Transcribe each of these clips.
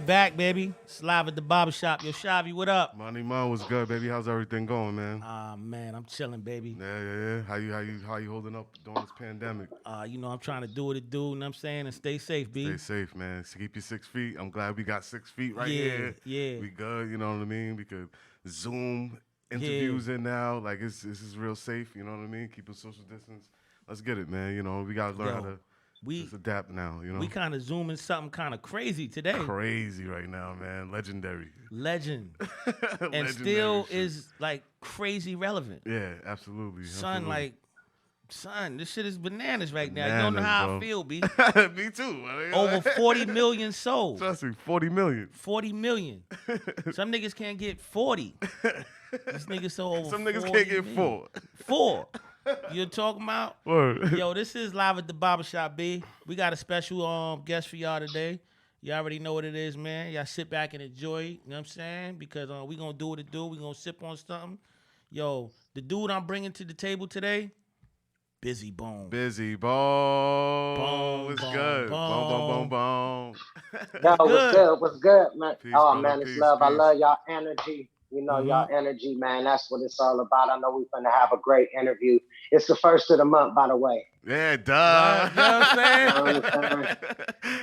back, baby. It's live at the barbershop. Yo, Shavi, what up? Money Mo was good, baby. How's everything going, man? Man, I'm chilling, baby. Yeah. How you holding up during this pandemic? I'm trying to do what it do, you know what I'm saying, and stay safe, B. Stay safe, man. Keep your 6 feet. I'm glad we got 6 feet right Yeah, here. yeah, We good, you know what I mean? We could Zoom yeah. interviews in now. Like this is real safe, you know what I mean? Keeping social distance. Let's get it, man. You know, we gotta learn how Yo, to we just adapt now, you we know? kind of zooming something kind of crazy today. Crazy right now, man. Legendary. Legend. And Legendary still shit. is like crazy relevant. Yeah, absolutely. Son, Absolutely. like, son, this shit is bananas right now. You don't know Bananas, how I bro. feel, B. Me too. Over 40 million sold. Trust me, 40 million. 40 million. Some niggas can't get 40. This nigga sold over Some niggas 40 can't get million. 4. 4. You're talking about? Word. Yo, this is live at the barbershop, B. We got a special guest for y'all today. You already know what it is, man. Y'all sit back and enjoy, you know what I'm saying? Because we going to do what it do. We going to sip on something. Yo, the dude I'm bringing to the table today, Busy Bone. Busy bone. Bone, It's bone, good. Bone, bone, bone, bone. bone. Yo, What's what's good? good? What's good, man? Peace, Oh brother. man, it's Peace, love. I peace. love y'all energy. You know, Mm-hmm. y'all energy, man. That's what it's all about. I know we're gonna have a great interview. It's the first of the month, by the way. Yeah, Right, duh. you know what I'm You saying? know what I'm saying?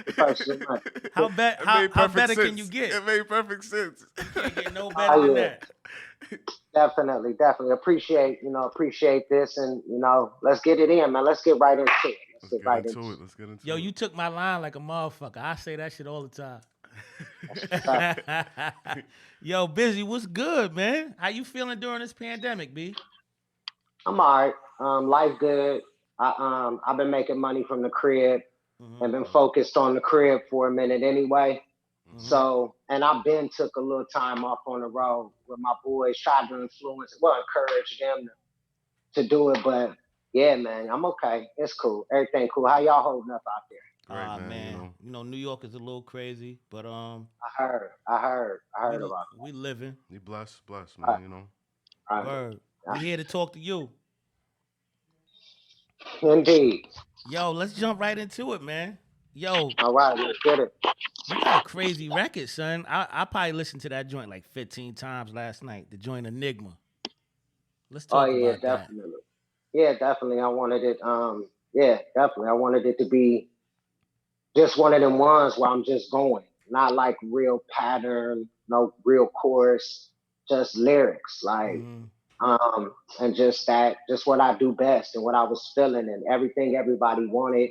The first of the month. How, be- It how, made how perfect better sense. can you get? It made perfect sense. You can't get no better Oh than yeah, that. definitely appreciate this, and let's get it in, man. Let's get right into it. Let's Let's get get right into into it. Let's get into Yo, it. you took my line like a motherfucker. I say that shit all the time. it. Yo, Busy, what's good, man? How you feeling during this pandemic, B? I'm all right. Life good. I've been making money from the crib Mm-hmm. and been focused on the crib for a minute anyway. Mm-hmm. So, and I've been took a little time off on the road with my boys, tried to encourage them to do it. But yeah, man, I'm okay. It's cool. Everything cool. How y'all holding up out there? Great, man. You Man, know. New York is a little crazy, but I heard we about we living. You blessed, that. man. You know. All Word. We right. here to talk to you. Indeed. Yo, let's jump right into it, man. Yo, All right, let's get it. you got a crazy record, son. I probably listened to that joint like 15 times last night. The joint Enigma. Let's Oh talk yeah, about that. definitely. Yeah, definitely. I wanted it. Yeah, definitely. I wanted it to be just one of them ones where I'm just going, not like real pattern, no real chorus, just lyrics, like Mm-hmm. and just what I do best and what I was feeling and everything everybody wanted,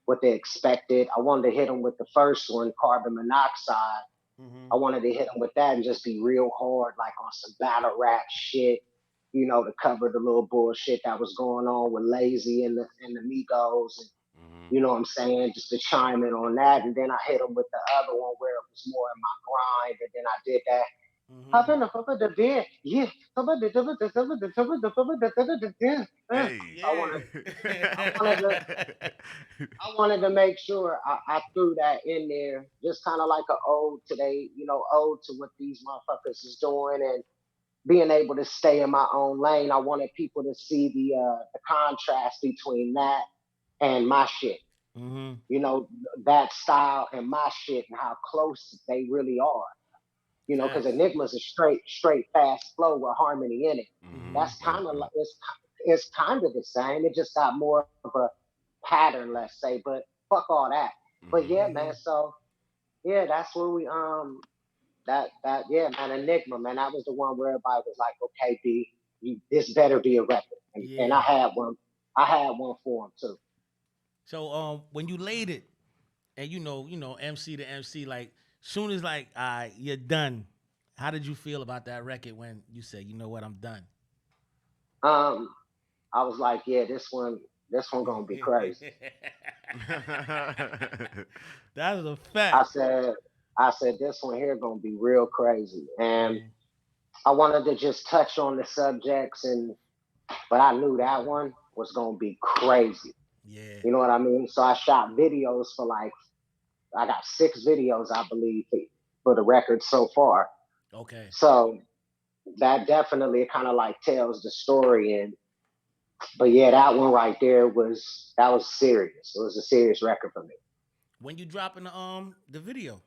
what they expected. I wanted to hit them with the first one, carbon monoxide. Mm-hmm. I wanted to hit them with that and just be real hard, like on some battle rap shit, to cover the little bullshit that was going on with Lazy and the Migos, and Hmm. you know what I'm saying, just to chime in on that. And then I hit them with the other one where it was more in my grind, and then I did that. Mm-hmm. Hop in the bed, yeah. I wanted, I wanted to, Yeah. I wanted to make sure I threw that in there, just kind of like an ode today, ode to what these motherfuckers is doing and being able to stay in my own lane. I wanted people to see the contrast between that and my shit. Mm-hmm. You know, that style and my shit and how close they really are. Because Facts. Enigma's a straight, fast flow with harmony in it. Mm-hmm. That's Right, kind of right. like it's kind of the same. It just got more of a pattern, let's say. But fuck all that. But Hmm. yeah, Mm-hmm. man. So yeah, that's where we that yeah, man. Enigma, man. That was the one where everybody was like, okay, B, this better be a record, and Yeah. I had one. I had one for him too. So when you laid it and MC to MC, like soon as like you're done, how did you feel about that record when you said, you know what, I'm done? Um, I was like, yeah, this one gonna be crazy. That's a I fact. said, I said this one here gonna be real crazy, and Mm-hmm. I wanted to just touch on the subjects, but I knew that one was gonna be crazy. Yeah. You know what I mean? So I shot videos for like I got 6 videos, I believe, for the record so far. Okay. So that definitely kind of like tells the story. And but yeah, that one right there was serious. It was a serious record for me. When you dropping the video?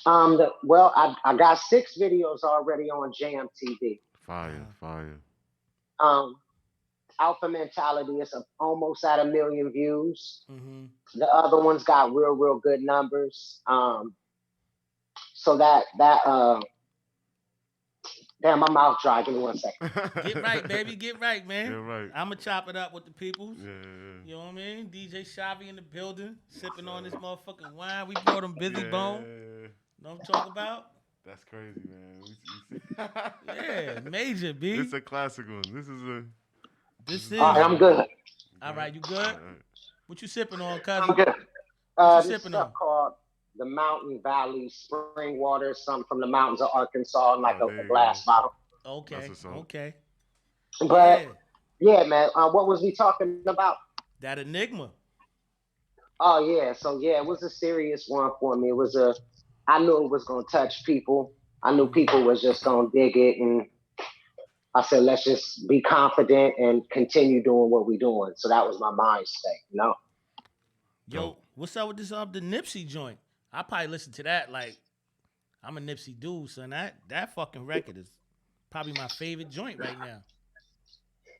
I got 6 videos already on Jam TV. Fire, fire. Um, Alpha Mentality is almost at 1 million views. Mm-hmm. The other ones got real good numbers. So damn, my mouth dry. Give me 1 second. Get right, baby. Get right, Yeah, man. right. I'ma chop it up with the peoples. Yeah, yeah, You know what I mean? DJ Shavi in the building, sipping on this motherfucking wine. We brought him Busy yeah. Bone. Know what I'm talking about? That's crazy, man. Yeah, major B. It's a classic one. This is a. This All right, is. I'm good. All right, you good? Alright. What you sipping on, I'm cousin? good. What you This sipping stuff on? called the Mountain Valley Spring Water, something from the mountains of Arkansas, in like Oh, a there you glass go. bottle. That's Okay, what's up. okay. But Yeah, yeah, man, what was we talking about? that enigma. Oh yeah, so yeah, it was a serious one for me. I knew it was gonna touch people. I knew Mm-hmm. people was just gonna dig it, and I said, let's just be confident and continue doing what we're doing. So that was my mind state. Yo, what's up with this the Nipsey joint? I probably listen to that like I'm a Nipsey dude, son. That fucking record is probably my favorite joint right now.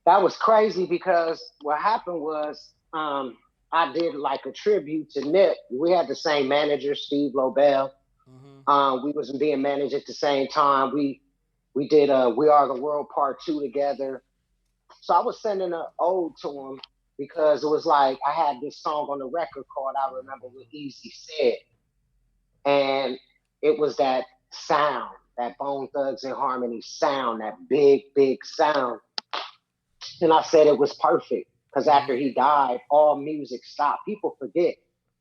That was crazy because what happened was I did like a tribute to Nip. We had the same manager, Steve Lobel. Mm-hmm. We was being managed at the same time. We did We Are the World Part 2 together. So I was sending an ode to him because it was like I had this song on the record called I Remember What Easy Said. And it was that sound, that Bone Thugs and Harmony sound, that big sound. And I said it was perfect because Mm-hmm. after he died, all music stopped. People forget,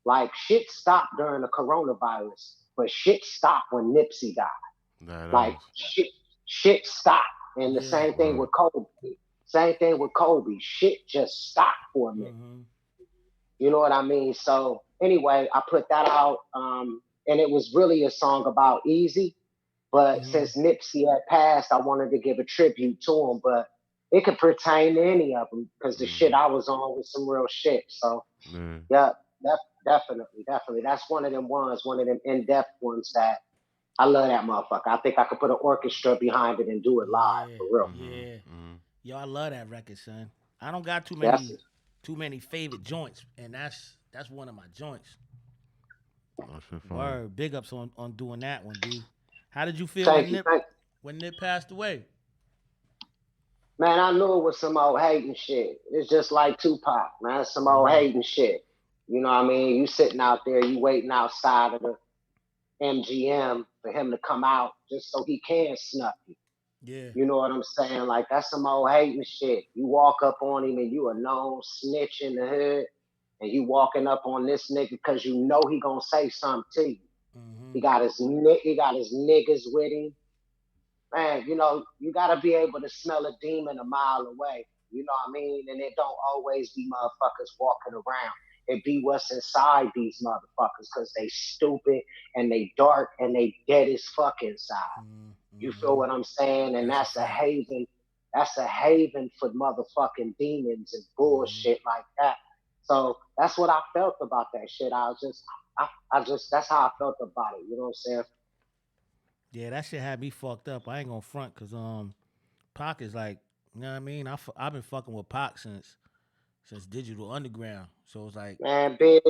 like shit stopped during the coronavirus, but shit stopped when Nipsey died. That Like is. shit stopped. And the Yeah. same thing with Kobe. Same thing with Kobe. Shit just stopped for a minute. Mm-hmm. You know what I mean? So anyway, I put that out, and it was really a song about Easy. But Mm-hmm. since Nipsey had passed, I wanted to give a tribute to him. But it could pertain to any of them because the shit I was on was some real shit. So Yeah. yeah, definitely. That's one of them ones, one of them in-depth ones that I love that motherfucker. I think I could put an orchestra behind it and do it live Yeah. for real. Yeah. Yo, I love that record, son. I don't got That's too many favorite joints, and that's one of my joints. Oh, shit, fire. Word, big ups on doing that one, B. How did you feel thank you. when Nip passed away? Man, I knew it was some old hating shit. It's just like Tupac, man. It's some old Mm-hmm. hating shit. You know what I mean? You sitting out there, you waiting outside of the MGM for him to come out just so he can snuff you. Yeah. You know what I'm saying? Like that's some old hating shit. You walk up on him and you a known snitch in the hood, and you walking up on this nigga because you know he gonna say something to you. Mm-hmm. He got his niggas with him. Man, you gotta be able to smell a demon a mile away. You know what I mean? And it don't always be motherfuckers walking around. It be what's inside these motherfuckers because they stupid and they dark and they dead as fuck inside. Mm-hmm. You feel what I'm saying? And That's a that's a fact. haven. That's a haven for motherfucking demons and Mm-hmm. bullshit like that. So that's what I felt about that shit. I just that's how I felt about it. You know what I'm saying? Yeah, that shit had me fucked up. I ain't gonna front because Pac is like, you know what I mean. I've been fucking with Pac since Digital Underground, so it's like, Man, big,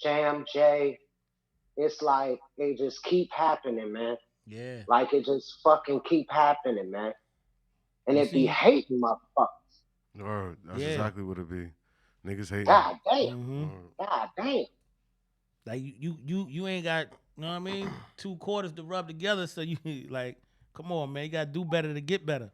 Jam J. It's like it just keep happening, man. yeah. Like it just fucking keep happening, man. And You it be see, hating motherfuckers. Word. That's yeah. exactly what it be. Niggas hating. God damn. Mm-hmm. Word. God damn. Like you ain't got, you know what I mean, 2 quarters to rub together. So you like, come on, man, you gotta do better to get better.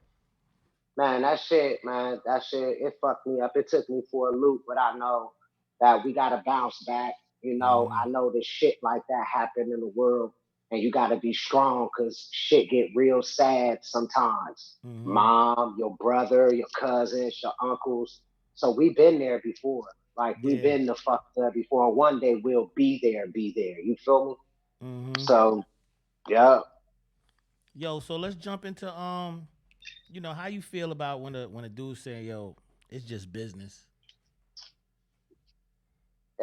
Man, that shit, it fucked me up. It took me for a loop, but I know that we gotta bounce back. Mm-hmm. I know that shit like that happen in the world, and you gotta be strong because shit get real sad sometimes. Mm-hmm. Mom, your brother, your cousins, your uncles. So we've been there before. Like we've Yeah. been the fuck there before. One day we'll be there, be there. You feel me? Mm-hmm. So yeah. Yo, so let's jump into how you feel about when a dude saying, yo, it's just business.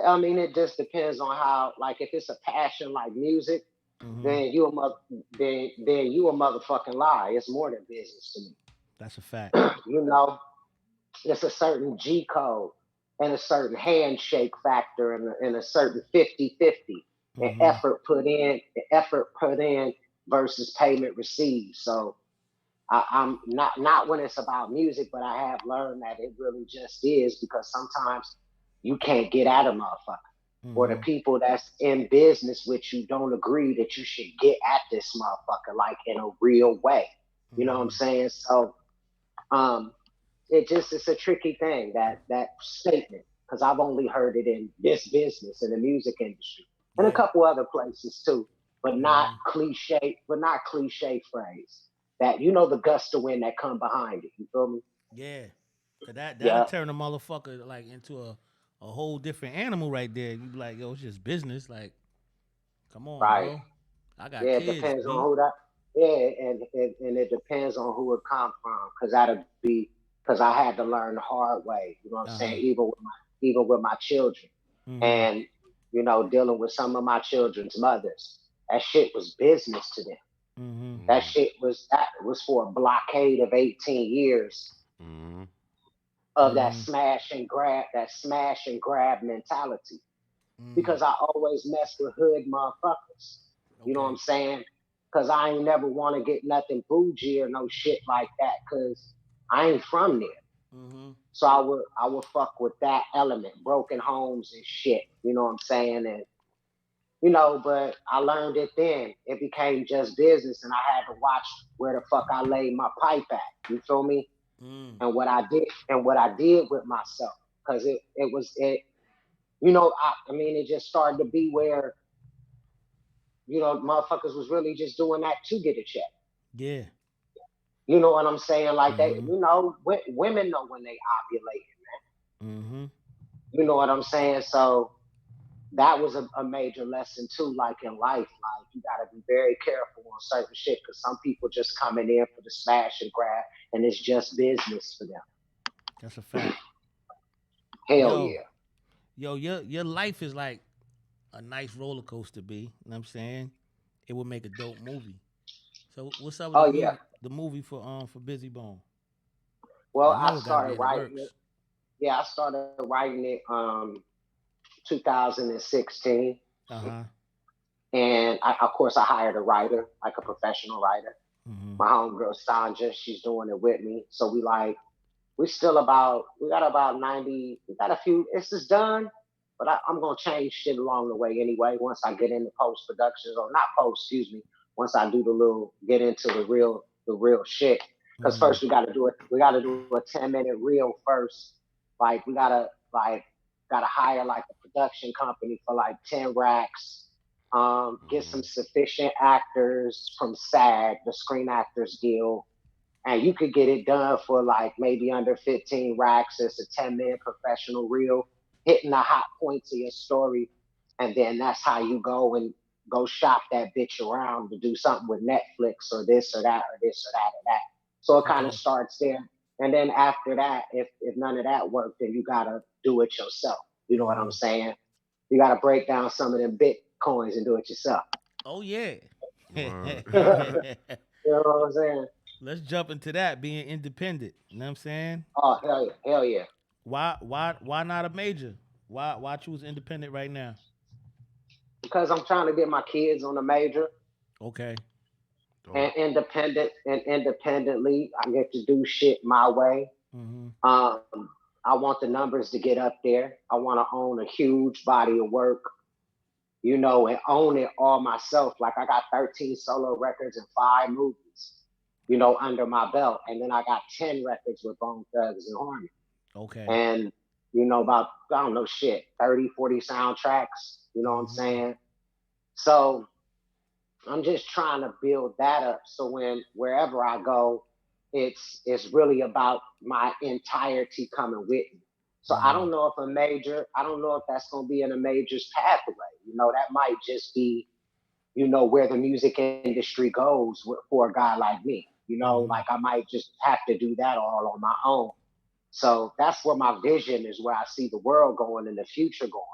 I mean, it just depends on how. Like, if it's a passion like music, Mm-hmm. then you a then you a motherfucking lie. It's more than business to That's a fact. me. You know, it's a certain G code and a certain handshake factor and a certain 50-50 and Mm-hmm. effort put in versus payment received. So I'm not when it's about music, but I have learned that it really just is because sometimes you can't get at a motherfucker. Or the Mm-hmm. people that's in business with you don't agree that you should get at this motherfucker like in a real way. You know what I'm Mm-hmm. saying? So um it just it's a tricky thing that statement because I've only heard it in this business in the music industry and a Yeah. couple other places too, Mm-hmm. but not cliche phrase that you know the gust of wind that come behind it. You feel me? Yeah. Cause that'll Yeah, turn a motherfucker like into a whole different animal right there. You be like, yo, it's just business. Like, come on, right. bro. I got Yeah, it kids, depends on B. who that. Yeah, and it depends on who it come from because that'll be because I had to learn the hard way. You know what I'm Uh saying? huh. Even with my children. Mm-hmm. And dealing with some of my children's mothers. That shit was business to them. Mm-hmm. Mm, That was for a blockade of 18 years mm, of Mm-hmm. that smash and grab mentality. Mm. Because I always mess with hood motherfuckers. You know what Okay. I'm saying? Because I ain't never want to get nothing bougie or no shit like that. Because I ain't from there. Mm-hmm. So I would fuck with that element, broken homes and shit. You know what I'm saying? And but I learned it then. It became just business, and I had to watch where the fuck I laid my pipe at. You feel me? Mm. And what I did with myself, because it was it. I mean, it just started to be where motherfuckers was really just doing that to get a check. Yeah. You know what I'm saying? Like Mm-hmm. women know when they ovulate. Mm-hmm. You know what I'm saying? So that was a major lesson too, like in life. Like you gotta be very careful on certain shit because some people just coming in for the smash and grab and it's just business for them. That's a fact. Hell Yo, yeah. your life is like a nice roller coaster, B. You know what I'm saying? It would make a dope movie. So what's up with Oh yeah. the movie for Busy Bone? Well, I I know it got to be started in the writing it. works. Yeah, I started writing it 2016. Uh huh. And of course I hired a writer, like a professional writer. Mm-hmm. My homegirl Sandra, she's doing it with me. So we got about 90, we got a few, this is done, but I'm going to change shit along the way anyway. Once I get into post productions or not post, excuse me, once I do get into the real shit. Cause Mm-hmm. first we got to do a 10-minute reel first. Like got to hire like a production company for like 10 racks. Get some mm, sufficient actors from SAG, the Screen Actors Guild, and you could get it done for like maybe under 15 racks. It's a 10-minute professional reel, hitting the hot points of your story, and then that's how you go and go shop that bitch around to do something with Netflix or this or that or this or that or that. So it kind of Okay. starts there, and then after that, if none of that worked, then you gotta do it yourself. You know what Mm-hmm. I'm saying? You gotta break down some of them bitcoins and do it yourself. Oh yeah. word. You know what I'm saying? Let's jump into that being independent. You know what I'm saying? Oh hell yeah! Why not a major? Why choose independent right now? Because I'm trying to get my kids on a major Okay. and Dope. independently. I get to do shit my way. Mm-hmm. Um, I want the numbers to get up there. I want to own a huge body of work, and own it all myself. Like I got 13 solo records and 5 movies, under my belt. And then I got 10 records with Bone Thugs and Harmony. Okay. And, about, I don't know, shit, 30, 40 soundtracks. You know what I'm Mm-hmm. saying? So I'm just trying to build that up so wherever I go, it's really about my entirety coming with me. So Mm-hmm. I don't know if that's gonna be in a major's pathway. That might just be, where the music industry goes for a guy like me. Like Mm-hmm. I might just have to do that all on my own. So that's where my vision is, where I see the world going and the future going.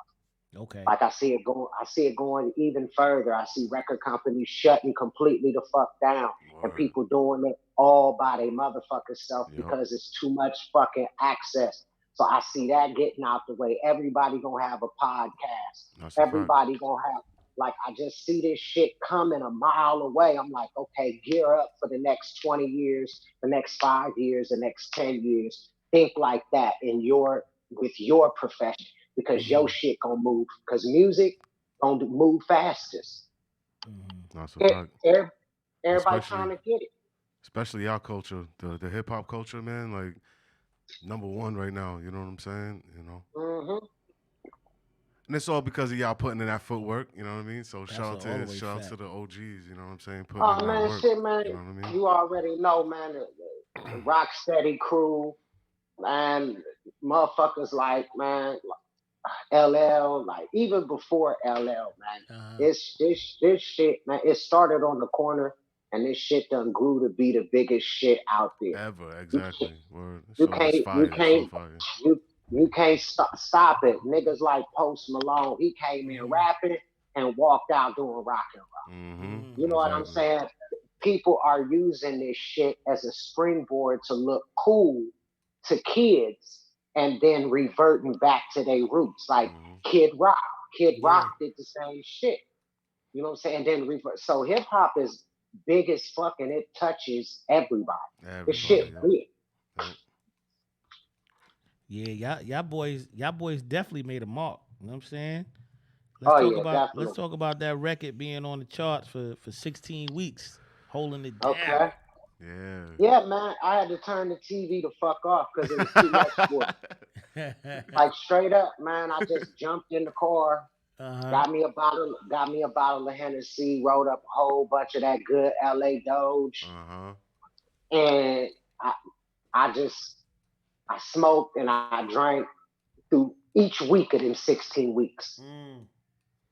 Okay. Like I see it going even further. I see record companies shutting completely the fuck down and Word. people doing it all by their motherfucking self Yep. because it's too much fucking access. So I see that getting out the way. Everybody gonna have a podcast. That's a fact. Everybody gonna have like I just see this shit coming a mile away. I'm like, okay, gear up for the next 20 years, the next 5 years, the next 10 years. Think like that in your with your profession because your Mm-hmm. shit gonna move. Because music gonna move fastest. Mm-hmm. That's a E- fact. e- Everybody Especially trying to get it. especially our culture, the hip hop culture, man, like number one right now, you know what I'm saying? You know. Hmm. And it's all because of y'all putting in that footwork, you know what I mean? So That's all the way shout out to fact. the OGs, you know what I'm saying, putting in Oh that man, work, shit, man. you know what I mean? You already know, man. The Rocksteady crew, man. Motherfuckers like man, LL, like even before LL, man. Uh-huh. This shit, man. It started on the corner, and this shit done grew to be the biggest shit out there. Ever, You exactly. can't, Word. you So it's can't, you fire, so can't, fire. you you can't stop it. Niggas like Post Malone, he came in Mm-hmm. rapping and walked out doing rock and roll. You Mm-hmm. know what I'm Exactly. saying? People are using this shit as a springboard to look cool to kids and then reverting back to their roots. Like hmm Kid Rock. Kid Rock Yeah. did the same shit. You know what I'm saying? And then revert. So hip hop is big as fuck and it touches everybody. This Mm-hmm. Everybody, shit yep. big. Yep. Yeah, y'all boys definitely made a mark. You know what I'm saying? Oh yeah, Let's definitely. talk about that record being on the charts for 16 weeks, holding it down. Okay. Yeah. Yeah, man. I had to turn the TV the fuck off because it was too much for me. Like straight up, man. I just jumped in the car, Uh-huh. got me a bottle of Hennessy, rolled up a whole bunch of that good LA Doge, Uh-huh. and I I just I smoked and I drank through each week of them 16 weeks. Mm.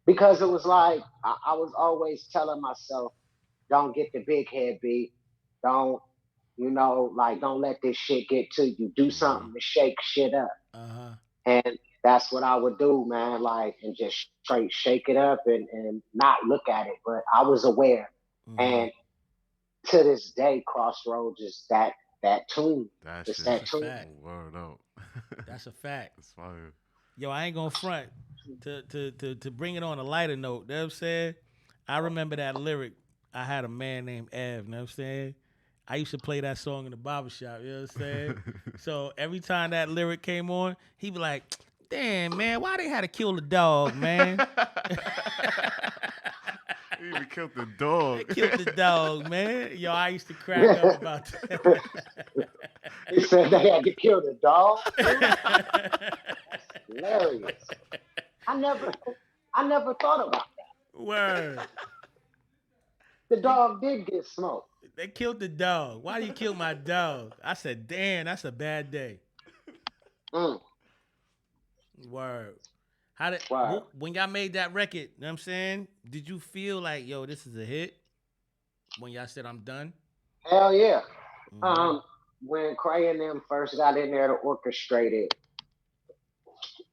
Because it was like I was always telling myself, don't get the big head beat. Don't, like don't let this shit get to you. Do hmm something to shake shit up. Uh-huh. And that's what I would do, man. Like and just straight shake it up and not look at it. But I was aware. Mm-hmm. And to this day, Crossroads is that tune. That It's That's shit. that a tune. fact. Word up. That's a fact. That's fire. Yo, I ain't gonna front. To bring it on a lighter note, you know what I'm saying? I remember that lyric. I had a man named Ev, you know what I'm saying? I used to play that song in the barbershop, you know what I'm saying? So every time that lyric came on, he'd be like, damn, man, why they had to kill the dog, man? He even killed the They dog. killed the dog, man. Yo, I used to crack up about He said they had to kill the dog too. that. That's hilarious. I never I never thought about that. Word. The They dog did get smoked. they killed the dog. Why do you kill my dog? I said, damn, that's a bad day. Mm, Word. How did wow. when y'all made that record, you know what I'm saying? Did you feel like, yo, this is a hit when y'all said I'm done? Hell yeah. Mm-hmm. Um, when Cray and them first got in there to orchestrate it,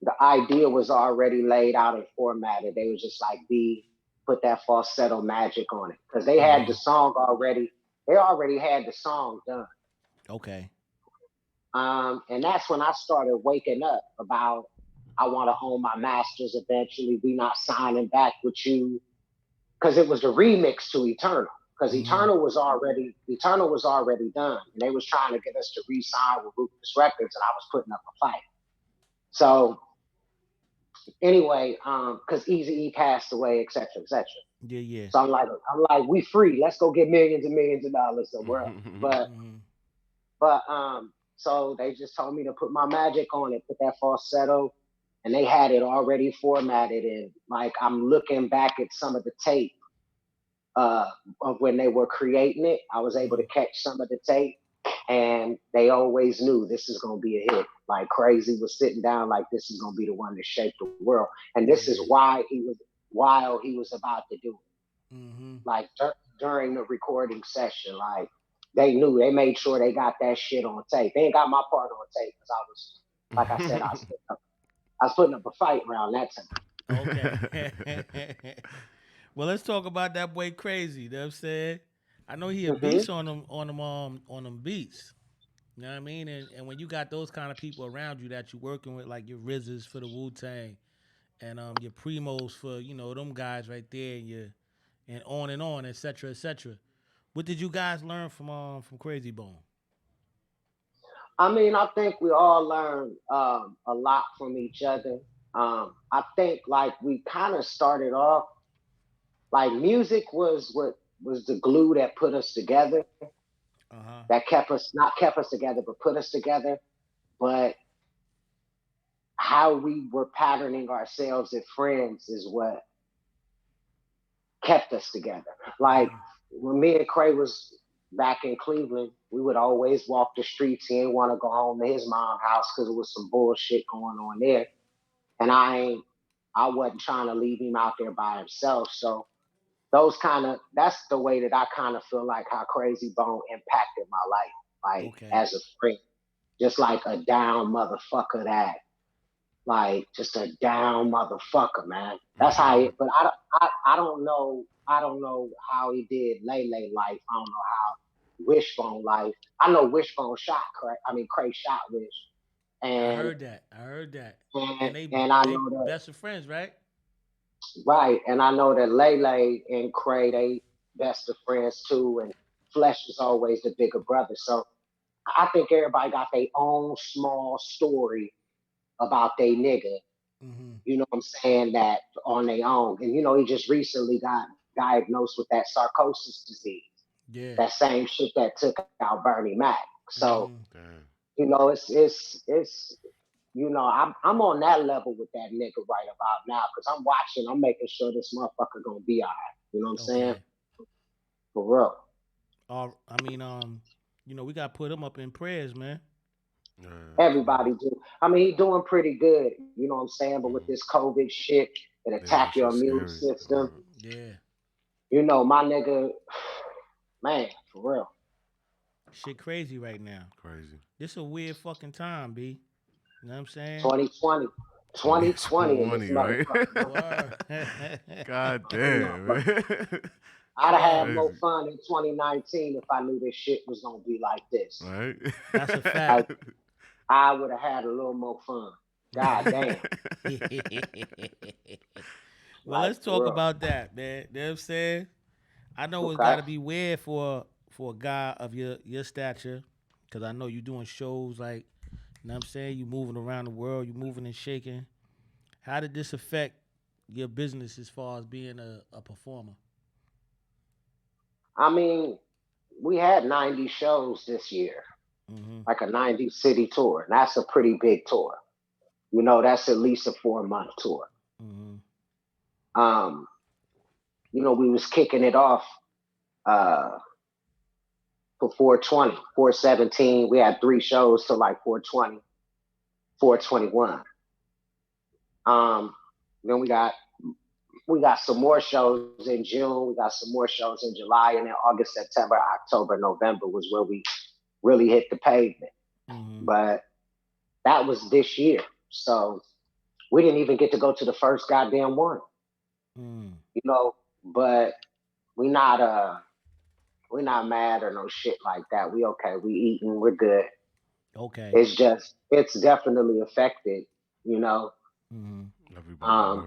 the idea was already laid out and formatted. They was just like, B, put that falsetto magic on it. Because they had Mm-hmm. the song already, they already had the song done. Okay. And that's when I started waking up about I want to own my masters eventually. We not signing back with you. Because it was the remix to Eternal. Because Mm-hmm. Eternal was already done, and they was trying to get us to re-sign with Ruthless Records, and I was putting up a fight. So anyway, because Easy E passed away, etc., etc. Yeah, yeah. So I'm like, we free. Let's go get millions and millions of dollars somewhere else. But Mm-hmm. so they just told me to put my magic on it, put that falsetto, and they had it already formatted. And like I'm looking back at some of the tape uh, of when they were creating it. I was able Mm-hmm. to catch some of the tape, and they always knew this is going to be a hit. Like Crazy was sitting down, like this is going to be the one to shake the world, and this is Yeah. why he was while he was about to do it. Mm-hmm. Like during the recording session, like they knew they made sure they got that shit on tape. They ain't got my part on tape because I was, like I said, I was putting up a fight around that time. Okay. Well, let's talk about that boy Crazy. You know what I'm saying? I know he a Hmm. beast on them beats. You know what I mean? And when you got those kind of people around you that you working with, like your Rizzers for the Wu Tang, and your Primos for them guys right there, and on, etc. etc. What did you guys learn from Crazy Bone? I mean, I think we all learn a lot from each other. I think like we kind of started off like music was what was the glue that put us together, Uh huh. that kept us not kept us together, but put us together. But how we were patterning ourselves as friends is what kept us together. Like Hmm. when me and Cray was back in Cleveland, we would always walk the streets. He didn't want to go home to his mom's house because there was some bullshit going on there. And I wasn't trying to leave him out there by himself. So that's the way that I kind of feel like how Crazy Bone impacted my life, like Okay. as a friend. Just like a down motherfucker that like just a down motherfucker, man. That's how Mm-hmm. it. But I don't know. I don't know how he did Lele life. I don't know how Wishbone life. I know Wishbone shot. Correct. I mean, Cray shot Wish, I and heard that. I heard that. and And they and I they know that best of friends, right? right, and I know that Lele and Cray they best of friends too, and Flesh is always the bigger brother. So I think everybody got their own small story about they nigga, Mm-hmm. you know what I'm saying, that on their own. And you know, he just recently got diagnosed with that sarcosis disease, Yeah. that same shit that took out Bernie Mac. So, Mm-hmm. Damn. you know, it's you know, I'm on that level with that nigga right about now because I'm watching, I'm making sure this motherfucker gonna be all right. You know what I'm saying? Okay. For real. I mean, we got to put him up in prayers, man. Yeah, absolutely. Everybody do. I mean, he doing pretty good, you know what I'm saying? But with Mm-hmm. this COVID shit, it Yeah, attack that your shit's immune scary. system. Yeah. You know, my nigga, man, for real. Shit crazy right now. Crazy. This a weird fucking time, B. You know what I'm saying? 2020. 2020 in this 2020, right? motherfucker, man. Word. God You damn, know, man. I'd have Word. had more Crazy, fun in 2019 if I knew this shit was gonna be like this. right? That's a fact. Like I would have had a little more fun. God Hmm. damn. Well, Like let's talk for real. about that, man. You know what I'm saying? I know it's got Okay. to be weird for a guy of your stature, because I know you doing shows like, you know what I'm saying? You moving around the world, you moving and shaking. How did this affect your business as far as being a performer? I mean, we had 90 shows this year, Mm-hmm. like a 90 city tour. And that's a pretty big tour. You know, that's at least a 4 month tour. Mm-hmm. Um, you know, we was kicking it off uh for 420, 417. We had three shows till like 420, 421. Then we got some more shows in June. We got some more shows in July, and then August, September, October, November was where we really hit the pavement. Mm-hmm. But that was this year, so we didn't even get to go to the first goddamn one, Mm. you know. But we not we not mad or no shit like that. We okay. We eating. We're good. Okay. It's just it's definitely affected, you know. Mm-hmm. Everybody, Um,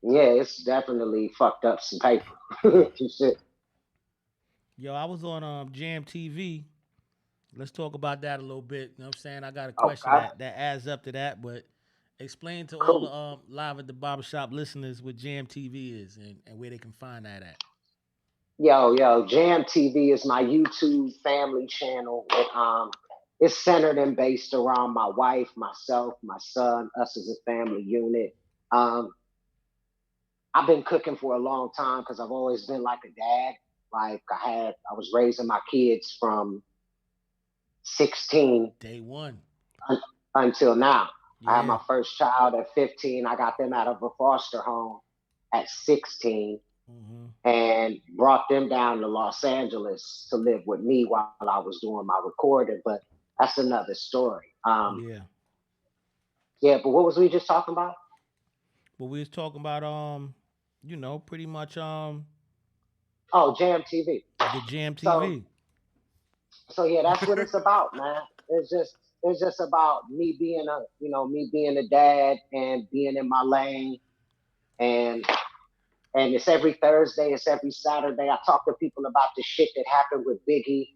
word. yeah, it's definitely fucked up some paper. Some shit. Yo, I was on Jam TV. Let's talk about that a little bit. You know what I'm saying? I got a question Okay, that adds up to that, but explain to all the cool. live at the barbershop listeners what Jam TV is and where they can find that at. Yo, Jam TV is my YouTube family channel. It's centered and based around my wife, myself, my son, us as a family unit. Um, I've been cooking for a long time because I've always been like a dad. Like I was raising my kids from 16 Day one. un- until now. I had Yeah. my first child at 15. I got them out of a foster home at 16 Mm-hmm. and brought them down to Los Angeles to live with me while I was doing my recording. But that's another story. Yeah. Yeah, but what was we just talking about? But we was talking about pretty much Oh, Jam TV. the Jam So TV. so yeah, that's what it's about, man. It's just about me being a dad and being in my lane, and it's every Thursday, it's every Saturday. I talk to people about the shit that happened with Biggie.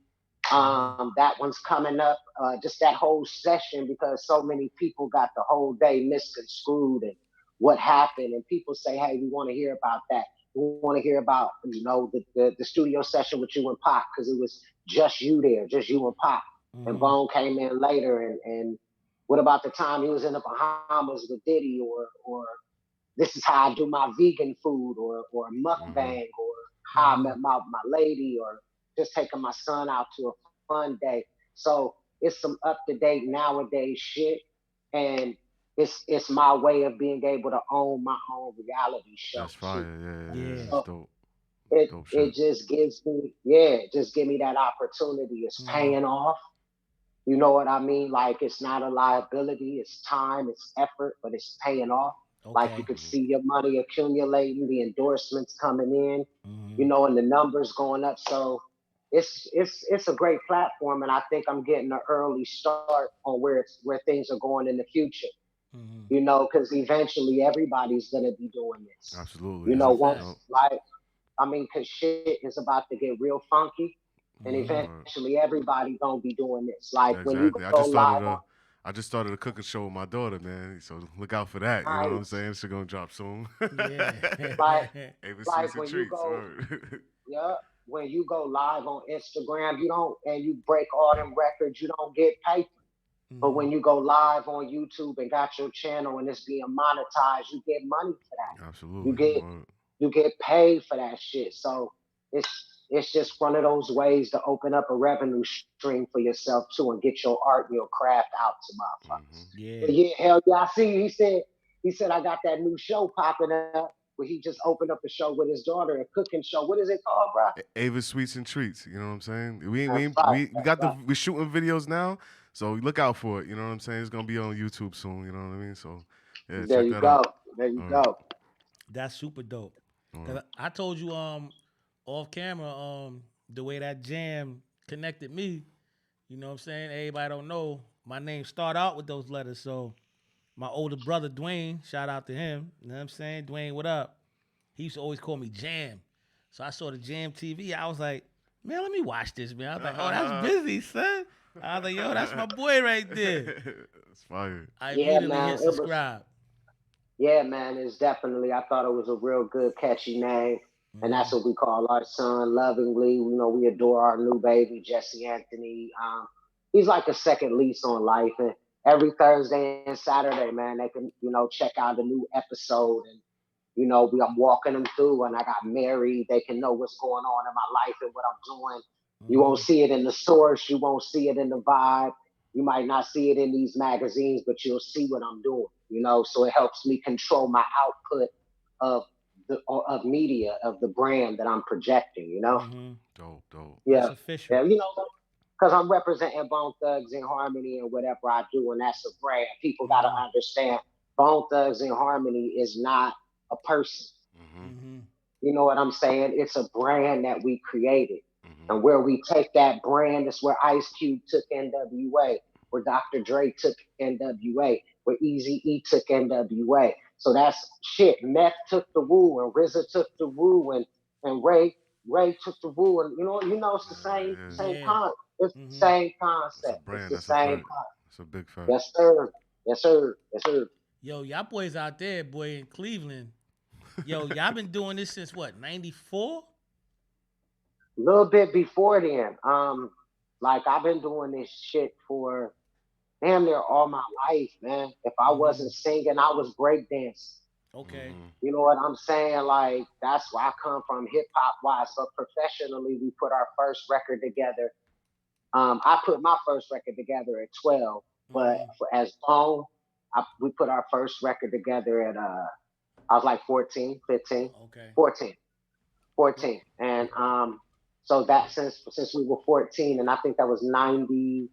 Mm-hmm. That one's coming up. Just that whole session, because so many people got the whole day misconstrued and what happened, and people say, "Hey, we want to hear about that. We want to hear about the studio session with you and Pop, because it was just you there, just you and Pop, and Mm-hmm. Bone came in later, and what about the time he was in the Bahamas with Diddy, or this is how I do my vegan food, or Mm-hmm. mukbang, or how I Mm-hmm. met my lady, or just taking my son out to a fun day. So it's some up to date nowadays shit, and it's my way of being able to own my own reality show That's too. fire. Yeah, yeah, yeah. Yeah. It's So dope. it Dope it shit. just gives me, yeah, it just give me that opportunity. It's Mm-hmm. paying off. You know what I mean? Like, it's not a liability, it's time, it's effort, but it's paying off. Like, you Okay. could Mm-hmm. see your money accumulating, the endorsements coming in, Mm-hmm. and the numbers going up. So it's a great platform, and I think I'm getting an early start on where things are going in the future. Mm-hmm. Because eventually everybody's gonna be doing this. Absolutely. That's a Yep. fact. Yep. Once, like, I mean, because shit is about to get real funky, and Mm-hmm. Word. eventually everybody gonna be doing this. Like, Yeah, when you exactly. go live on, I just started a cooking show with my daughter, man. So look out for that. You know what I'm nice, saying? She's gonna drop soon. Yeah. like Ava like Sweets and when you Treats. go, Word. yeah, when you go live on Instagram, you don't, and you break all them records, you don't get paper. But Mm-hmm. when you go live on YouTube and got your channel and it's being monetized, you get money for that. You Absolutely. get Word. you get paid for that shit. So it's it's just one of those ways to open up a revenue stream for yourself too, and get your art and your craft out to motherfuckers. Mm-hmm. But Yeah. yeah, hell yeah, I see. He said I got that new show popping up where he just opened up a show with his daughter, a cooking show. What is it called, bro? Ava Sweets and Treats. You know what I'm saying? We That's we right. we That's got the right. we shooting videos now, so look out for it. You know what I'm saying? It's gonna be on YouTube soon. You know what I mean? So yeah, There check you that out. go. There you All right. go. That's super dope. All Cause right. I told you off camera the way that jam connected me. You know what I'm saying? Everybody don't know my name start out with those letters. So my older brother Dwayne, shout out to him. You know what I'm saying? Dwayne, what up? He used to always call me Jam. So I saw the Jam TV. I was like, man, let me watch this, man. I was like, oh, that's busy, son. I was like, yo, that's my boy right there. It's fire. I Yeah, immediately man. hit subscribe. Yeah, man. It's definitely. I thought it was a real good, catchy name, and Mm-hmm. that's what we call our son lovingly. We adore our new baby, Jesse Anthony. He's like a second lease on life, and every Thursday and Saturday, man, they can check out a new episode, and I'm walking them through, and I got married. They can know what's going on in my life and what I'm doing. You won't Mm-hmm. see it in the source. You won't see it in the vibe. You might not see it in these magazines, but you'll see what I'm doing. So it helps me control my output of of media, of the brand that I'm projecting. Mm-hmm. Dope, dope. That's Yeah, official. yeah. Because I'm representing Bone Thugs in Harmony and whatever I do, and that's a brand. People got to Mm-hmm. understand Bone Thugs in Harmony is not a person. Mm-hmm. Mm-hmm. You know what I'm saying? It's a brand that we created. Mm-hmm. And where we take that brand is where Ice Cube took NWA, where Dr. Dre took NWA, where Easy E took NWA. So that's shit. Meth took the Woo, and RZA took the Woo, and Ray took the Woo, and it's the same Yeah, same Yeah. con. It's the Mm-hmm. same it's a concept. It's brand. the That's a same fact. concept. It's a big fact. Yes, sir. Yes, sir. Yes, sir. Yo, y'all boys out there, boy, in Cleveland. Yo, y'all been doing this since what, 94? A little bit before then, like I've been doing this shit for damn near all my life, man. If I Mm-hmm. wasn't singing, I was breakdancing. Okay. Mm-hmm. You know what I'm saying? Like, that's where I come from, hip hop wise. But professionally, we put our first record together. I put my first record together at 12, but Mm-hmm. as Bone, we put our first record together at I was like 14, 15, Okay. 14, 14, and so that since we were 14, and I think that was 91,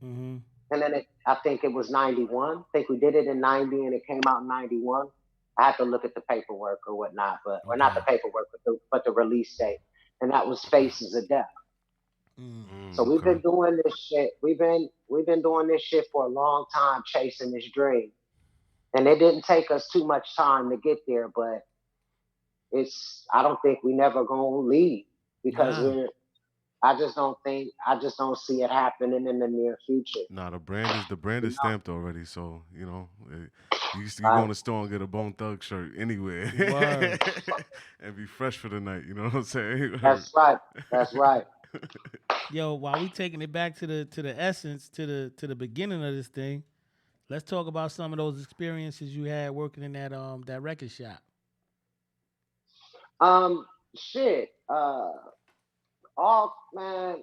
Mm-hmm. and then I think it was 91. I think we did it in 90 and it came out in 91. I have to look at the paperwork or whatnot, but or not the Okay. paperwork, but the release date. And that was Faces of Death. Mm. So we've Okay. been doing this shit. We've been doing this shit for a long time, chasing this dream. And it didn't take us too much time to get there, but it's I don't think we never gonna leave because Nah. I just don't see it happening in the near future. Nah, the brand is stamped already, so you go Right? in the store and get a Bone Thug shirt anywhere, Word. and be fresh for the night. You know what I'm saying? That's right. That's right. Yo, while we taking it back to the essence, to the beginning of this thing, let's talk about some of those experiences you had working in that record shop. Um, shit. All man,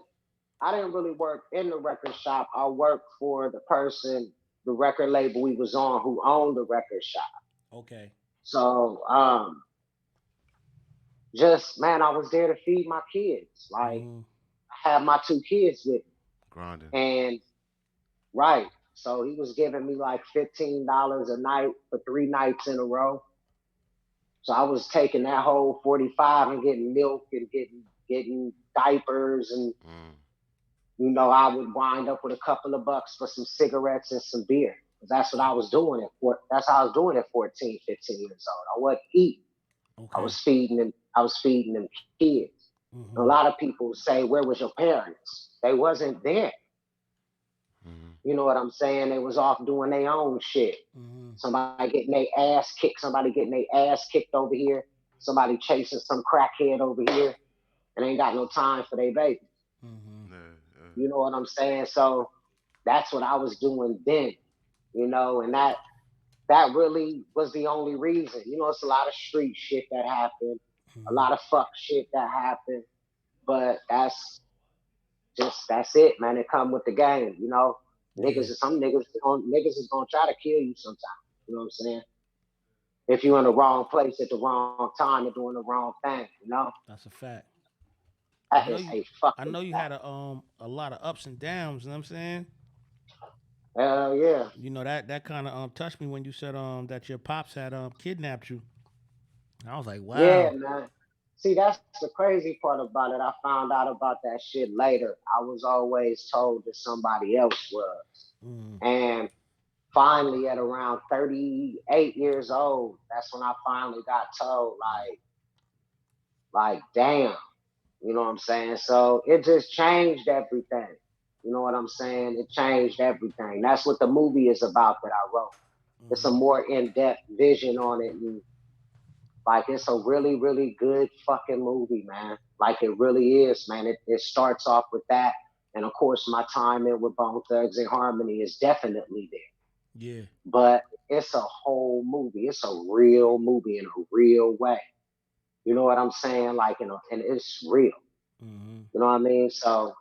I didn't really work in the record shop. I worked for the person, the record label we was on, who owned the record shop. Okay. So, just man, I was there to feed my kids. Like Mm-hmm. I had my two kids with Grinding. me, and right. So he was giving me like $15 a night for 3 nights in a row. So I was taking that whole 45 and getting milk and getting diapers and Mm. I would wind up with a couple of bucks for some cigarettes and some beer. That's what I was doing that's how I was doing at 14, 15 years old. I wasn't eating. Okay. I was feeding them kids. And a Mm-hmm. lot of people say, where was your parents? They wasn't there. Mm. You know what I'm saying? They was off doing their own shit. Mm-hmm. Somebody getting their ass kicked, somebody getting their ass kicked over here, somebody chasing some crackhead over here, and ain't got no time for their baby. Mm-hmm. Yeah, You know what I'm saying? So that's what I was doing then, and that really was the only reason. It's a lot of street shit that happened, a Mm-hmm. lot of fuck shit that happened, but that's it, man. It come with the game. Yeah. Niggas is gonna try to kill you sometime. You know what I'm saying? If you're in the wrong place at the wrong time and doing the wrong thing. That's a fact. I That know is you. a I fucking know you fact. had a lot of ups and downs. You know what I'm saying? Hell yeah. You know that kind of touched me when you said that your pops had kidnapped you. I was like, Yeah, wow. man. See, that's the crazy part about it. I found out about that shit later. I was always told that somebody else was. Mm. And finally, at around 38 years old, that's when I finally got told, damn, you know what I'm saying? So it just changed everything. You know what I'm saying? It changed everything. That's what the movie is about that I wrote. It's a Mm-hmm. more in-depth vision on it, and like it's a really, really good fucking movie, man. Like it really is, man. It starts off with that. And of course my time in with Bone Thugs and Harmony is definitely there. Yeah. But it's a whole movie. It's a real movie in a real way. You know what I'm saying? And it's real. Mm-hmm. You know what I mean? So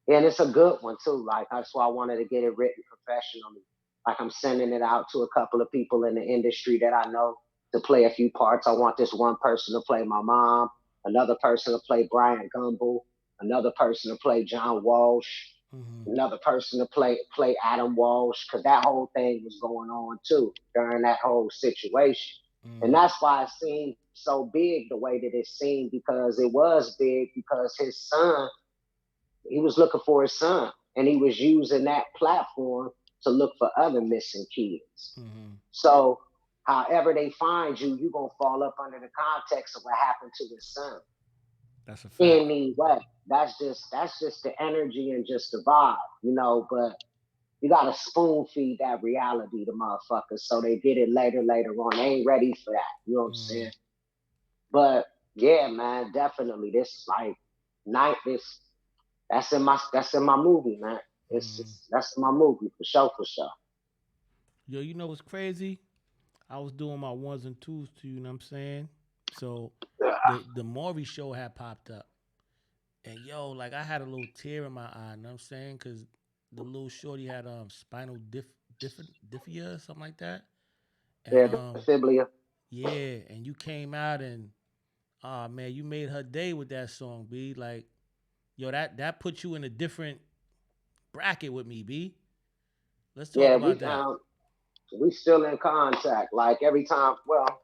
and it's a good one too. Like that's why I wanted to get it written professionally. Like I'm sending it out to a couple of people in the industry that I know to play a few parts. I want this one person to play my mom, another person to play Brian Gumble, another person to play John Walsh, Mm-hmm. another person to play Adam Walsh, because that whole thing was going on too during that whole situation. And Mm-hmm. that's why it seemed so big the way that it seemed, because it was big because his son, he was looking for his son, and he was using that platform to look for other missing kids. Mm-hmm. So, however they find you, you're gonna fall up under the context of what happened to his son. That's a fact. Anyway, that's just the energy and just the vibe. But you gotta spoon feed that reality to motherfuckers so they get it later on. They ain't ready for that. You know what I'm Mm-hmm. saying? But yeah, man, definitely this like night this that's in my movie, man. Mm-hmm. That's in my movie for sure, for sure. Yo, you know what's crazy? I was doing my ones and twos to you know what I'm saying? So the Maury show had popped up. And yo, like I had a little tear in my eye, you know what I'm saying? Cause the little shorty had spinal diffia or something like that. And Yeah, Fiblia. yeah, and you came out and man, you made her day with that song, B. Like, yo, that put you in a different bracket with me, B. Let's talk Yeah, about that. we still in contact. Like every time, well,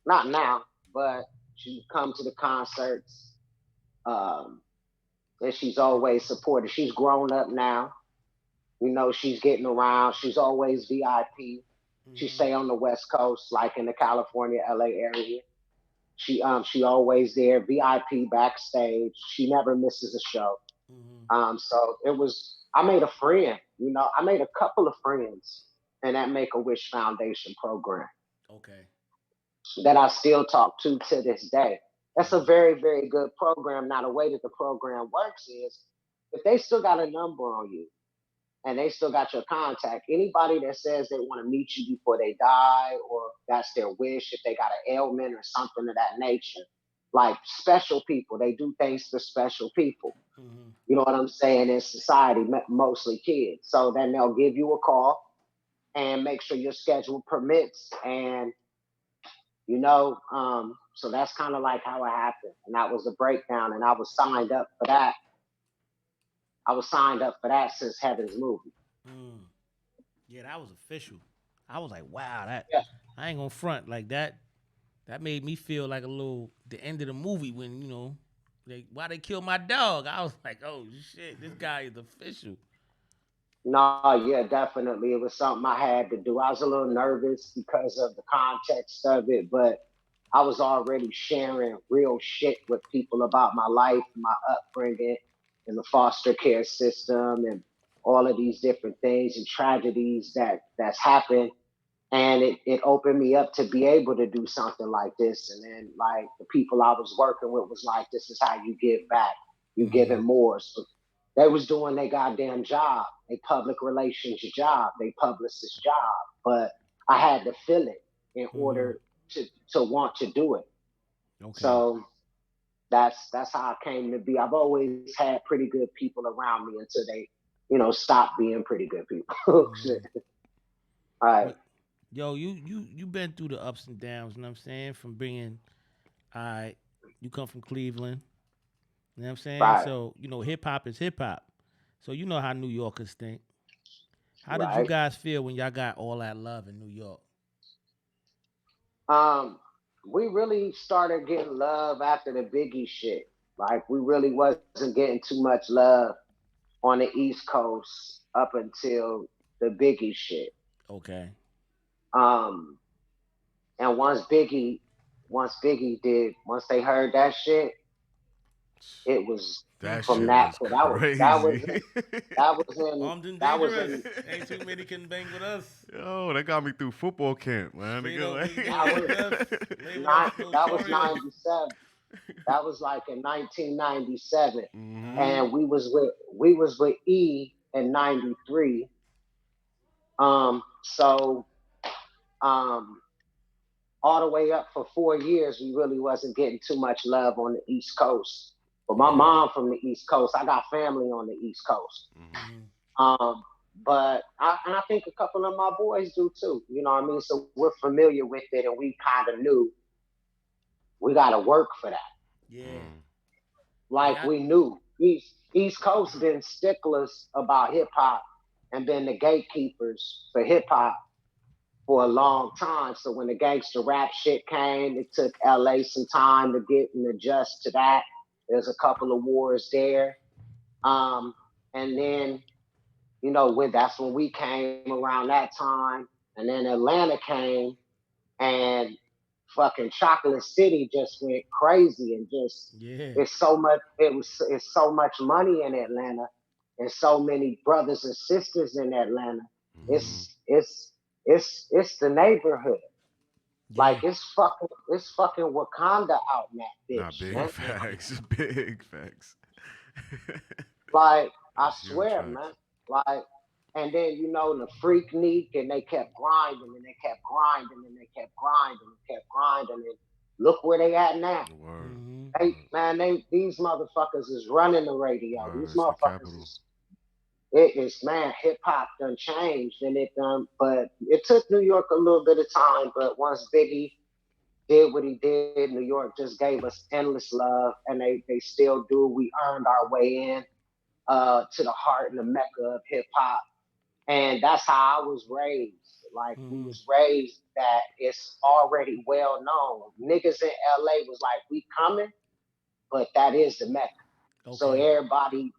not now, but she come to the concerts. Um, and she's always supported. She's grown up now. You know, she's getting around. She's always VIP. She Mm-hmm. stay on the West Coast, like in the California, LA area. She always there, VIP backstage. She never misses a show. Mm-hmm. So it was. I made a friend. You know, I made a couple of friends in that Make a Wish Foundation program Okay. that I still talk to this day. That's a Mm-hmm. very, very good program. Now, the way that the program works is if they still got a number on you and they still got your contact, anybody that says they want to meet you before they die or that's their wish, if they got an ailment or something of that nature, like special people, they do things for special people. Mm-hmm. You know what I'm saying? In society, mostly kids. So then they'll give you a call and make sure your schedule permits and so that's kind of like how it happened. And that was a breakdown. And I was signed up for that. I was signed up for that since Heaven's movie. Mm. Yeah, that was official. I was like, wow, that Yeah. I ain't gonna front like that. That made me feel like a little the end of the movie when why they killed my dog. I was like, oh shit, this guy is official. No, yeah, definitely. It was something I had to do. I was a little nervous because of the context of it, but I was already sharing real shit with people about my life, my upbringing, and the foster care system, and all of these different things and tragedies that's happened. And it opened me up to be able to do something like this. And then like the people I was working with was like, this is how you give back. You Mm-hmm. giving more. So they was doing their goddamn job, a public relations job, they publicist job. But I had to feel it in Mm-hmm. order to want to do it. Okay. So that's how I came to be. I've always had pretty good people around me until they, stopped being pretty good people. Mm-hmm. Shit. All right. But yo, you been through the ups and downs, you know what I'm saying? From being I you come from Cleveland, you know what I'm saying? Right. So, hip hop is hip hop. So you know how New Yorkers think. How did you Right. guys feel when y'all got all that love in New York? Um, we really started getting love after the Biggie shit. Like we really wasn't getting too much love on the East Coast up until the Biggie shit. Okay. Um, and once they heard that shit, it was Hmm. That from shit that. was So that was crazy. Armed and that was dangerous. in Ain't too many can bang with us. Yo, that got me through football camp, man. Straight Nigga, up, we that doing was this. Label us not that was notorious. 97. That was like in 1997, hmm and we was with E in '93. So um, all the way up for 4 years, we really wasn't getting too much love on the East Coast. But my Yeah. mom from the East Coast, I got family on the East Coast. hmm Hmm. Um, and I think a couple of my boys do too. You know what I mean? So we're familiar with it, and we kind of knew we got to work for that. Yeah. Like Yeah. we knew East Coast been sticklers about hip hop and been the gatekeepers for hip hop for a long time. So when the gangster rap shit came, it took LA some time to get and adjust to that. There's a couple of wars there. Um, and then, when that's when we came around that time. And then Atlanta came and fucking Chocolate City just went crazy and just Yeah. it's so much money in Atlanta and so many brothers and sisters in Atlanta. hmm It's the neighborhood. Yeah. Like it's fucking Wakanda out in that Nah, bitch, big man. facts. Big facts. Like I That's huge swear, man. facts. Like and then the Freaknik and they kept grinding and they kept grinding and they kept grinding and kept grinding and look where they at now. Word. Hmm. These motherfuckers is running the radio. Word. These It's the motherfuckers capital. is it is man, hip hop done changed and it done but it took New York a little bit of time, but once Biggie did what he did, New York just gave us endless love and they still do. We earned our way in to the heart and the mecca of hip hop. And that's how I was raised. Like we Mm-hmm. was raised that it's already well known. Niggas in LA was like, we coming, but that is the Mecca. So Okay. everybody,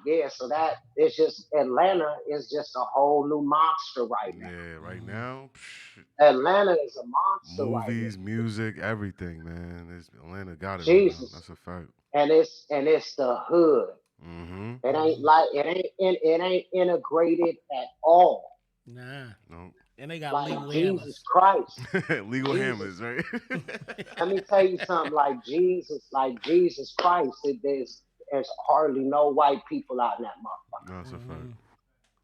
yeah. So that it's just Atlanta is just a whole new monster right Yeah, right Mm-hmm. now, psh, now. Atlanta is a monster right movies, now. music, everything, man. Atlanta got it right now. Jesus, That's a fact. and it's the hood. Mm-hmm. It ain't Mm-hmm. like it ain't integrated at all. Nah. No. And they got Like legal Jesus hammers. Christ, Legal Jesus. hammers, right? Let me tell you something. Like Jesus Christ, there's hardly no white people out in that motherfucker. No, it's a fact. Mm-hmm.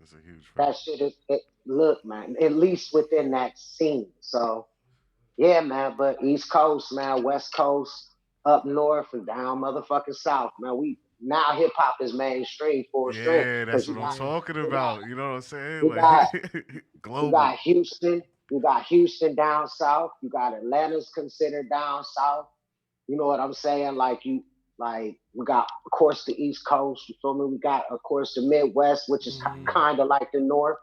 It's a huge fact. That shit is look, man. At least within that scene. So yeah, man. But East Coast, man, West Coast, up north and down motherfucking south, man. We now hip hop is mainstream full strength Yeah, that's because what I'm Yeah. talking about. You know what I'm saying? you got Like you global. got Houston, you got Houston down south, you got Atlanta's considered down south. You know what I'm saying? Like we got of course the East Coast. You feel me? We got of course the Midwest, which is Mm-hmm. Mm. kind of like the North,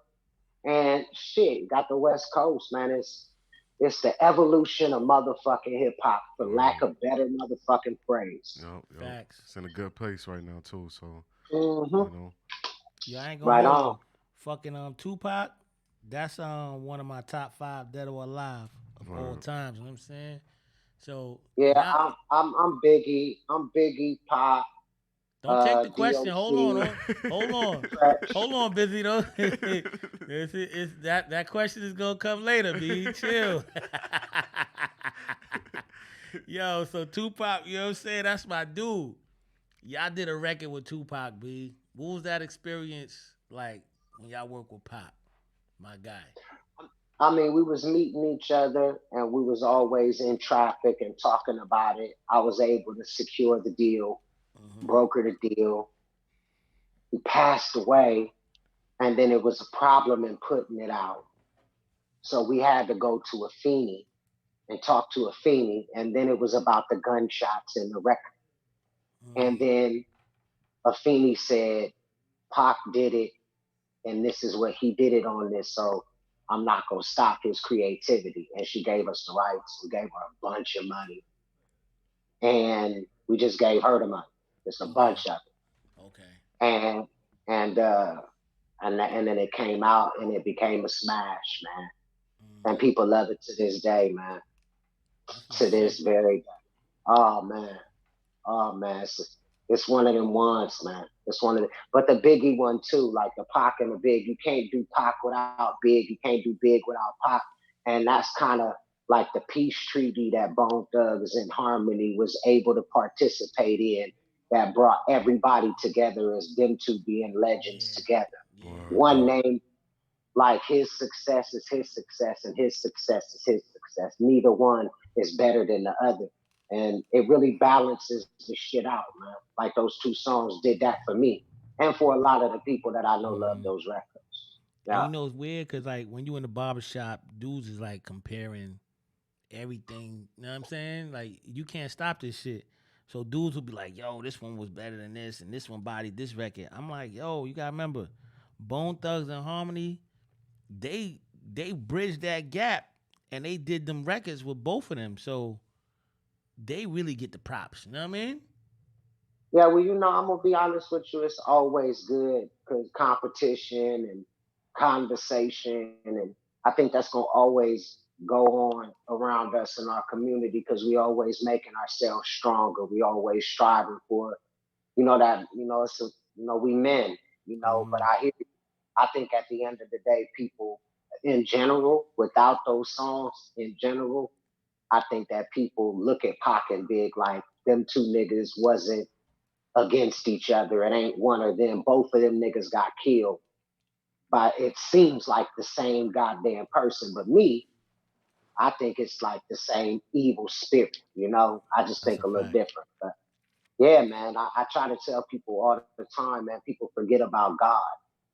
and shit, you got the West Coast, man. It's the evolution of motherfucking hip hop, for lack Word. of better motherfucking phrase. Yep, yep. Facts. It's in a good place right now too. So Hmm. you know, Yo, I ain't gonna Right hold on. you. Fucking Tupac, that's one of my top five dead or alive of all word. times. You know what I'm saying? So Yeah, y'all I'm Biggie. I'm Biggie, Pop, don't take the question. Hold on, DOC, hold on, Stretch. hold on, busy though. It's that question is gonna come later. Be chill. Yo, so Tupac, you know what I'm saying? That's my dude. Y'all did a record with Tupac, B. What was that experience like when y'all work with Pop, my guy? I mean, we was meeting each other and we was always in traffic and talking about it. I was able to secure the deal, Mm-hmm. broker the deal. He passed away, and then it was a problem in putting it out. So we had to go to Afeni and talk to Afeni, and then it was about the gunshots in the record. And Mm. then Afeni said, Pac did it, and this is what he did it on this, so I'm not gonna stop his creativity. And she gave us the rights. We gave her a bunch of money, and we just gave her the money. Just a Okay. bunch of Okay. it, and and then it came out and it became a smash, man. And Mm. people love it to this day, man. That's my To this shit. very day. Oh man, oh man, it's one of them ones, man. It's one of the, but the Biggie one too, like the Pac and the Big. You can't do Pac without Big. You can't do Big without Pac, and that's kind of like the peace treaty that Bone Thugs and Harmony was able to participate in. That brought everybody together as them two being legends Yeah. together. Yeah. Word One though. name, like his success is his success and his success is his success. Neither one is better than the other. And it really balances the shit out, man. Like those two songs did that for me and for a lot of the people that I know love Mm-hmm. those records. And Yeah. it's weird because like when you in the barbershop, dudes is like comparing everything. You know what I'm saying? Like you can't stop this shit. So dudes will be like, "Yo, this one was better than this, and this one bodied this record." I'm like, "Yo, you gotta remember, Bone Thugs and Harmony, they bridged that gap, and they did them records with both of them. So they really get the props. You know what I mean? Yeah, well, I'm gonna be honest with you. It's always good because competition and conversation, and I think that's gonna always go on around us in our community because we always making ourselves stronger. We always striving for, that it's we men, But Mm-hmm. I hear, I think at the end of the day, people in general, without those songs in general, I think that people look at Pac and Big like them two niggas wasn't against each other. It ain't one of them. Both of them niggas got killed. But it seems like the same goddamn person. But me, I think it's like the same evil spirit. I just That's think a a little fact. different. But yeah, man, I try to tell people all the time, man, people forget about God.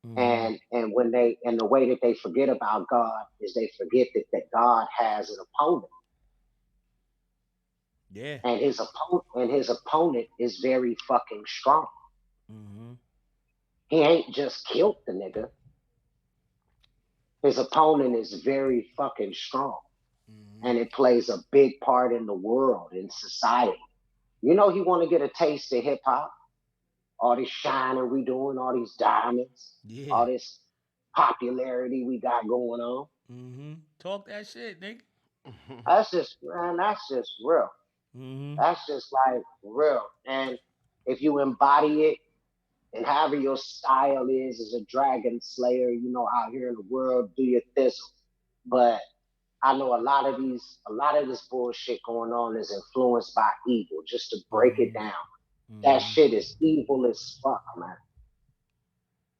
Mm-hmm. And the way that they forget about God is they forget that God has an opponent. Yeah. And his opponent is very fucking strong. Mm-hmm. He ain't just killed the nigga. his opponent is very fucking strong, Mm-hmm. and it plays a big part in the world, in society. You know, he want to get a taste of hip hop, all this shining we doing, all these diamonds, Yeah. all this popularity we got going on. Mm-hmm. Talk that shit, nigga. That's just, man, that's just real. Mm-hmm. That's just like real. And if you embody it, and however your style is as a dragon slayer, you know, out here in the world, do your thistle. But I know a lot of this bullshit going on is influenced by evil. Just to break it Mm-hmm. down, that Mm-hmm. shit is evil as fuck, man.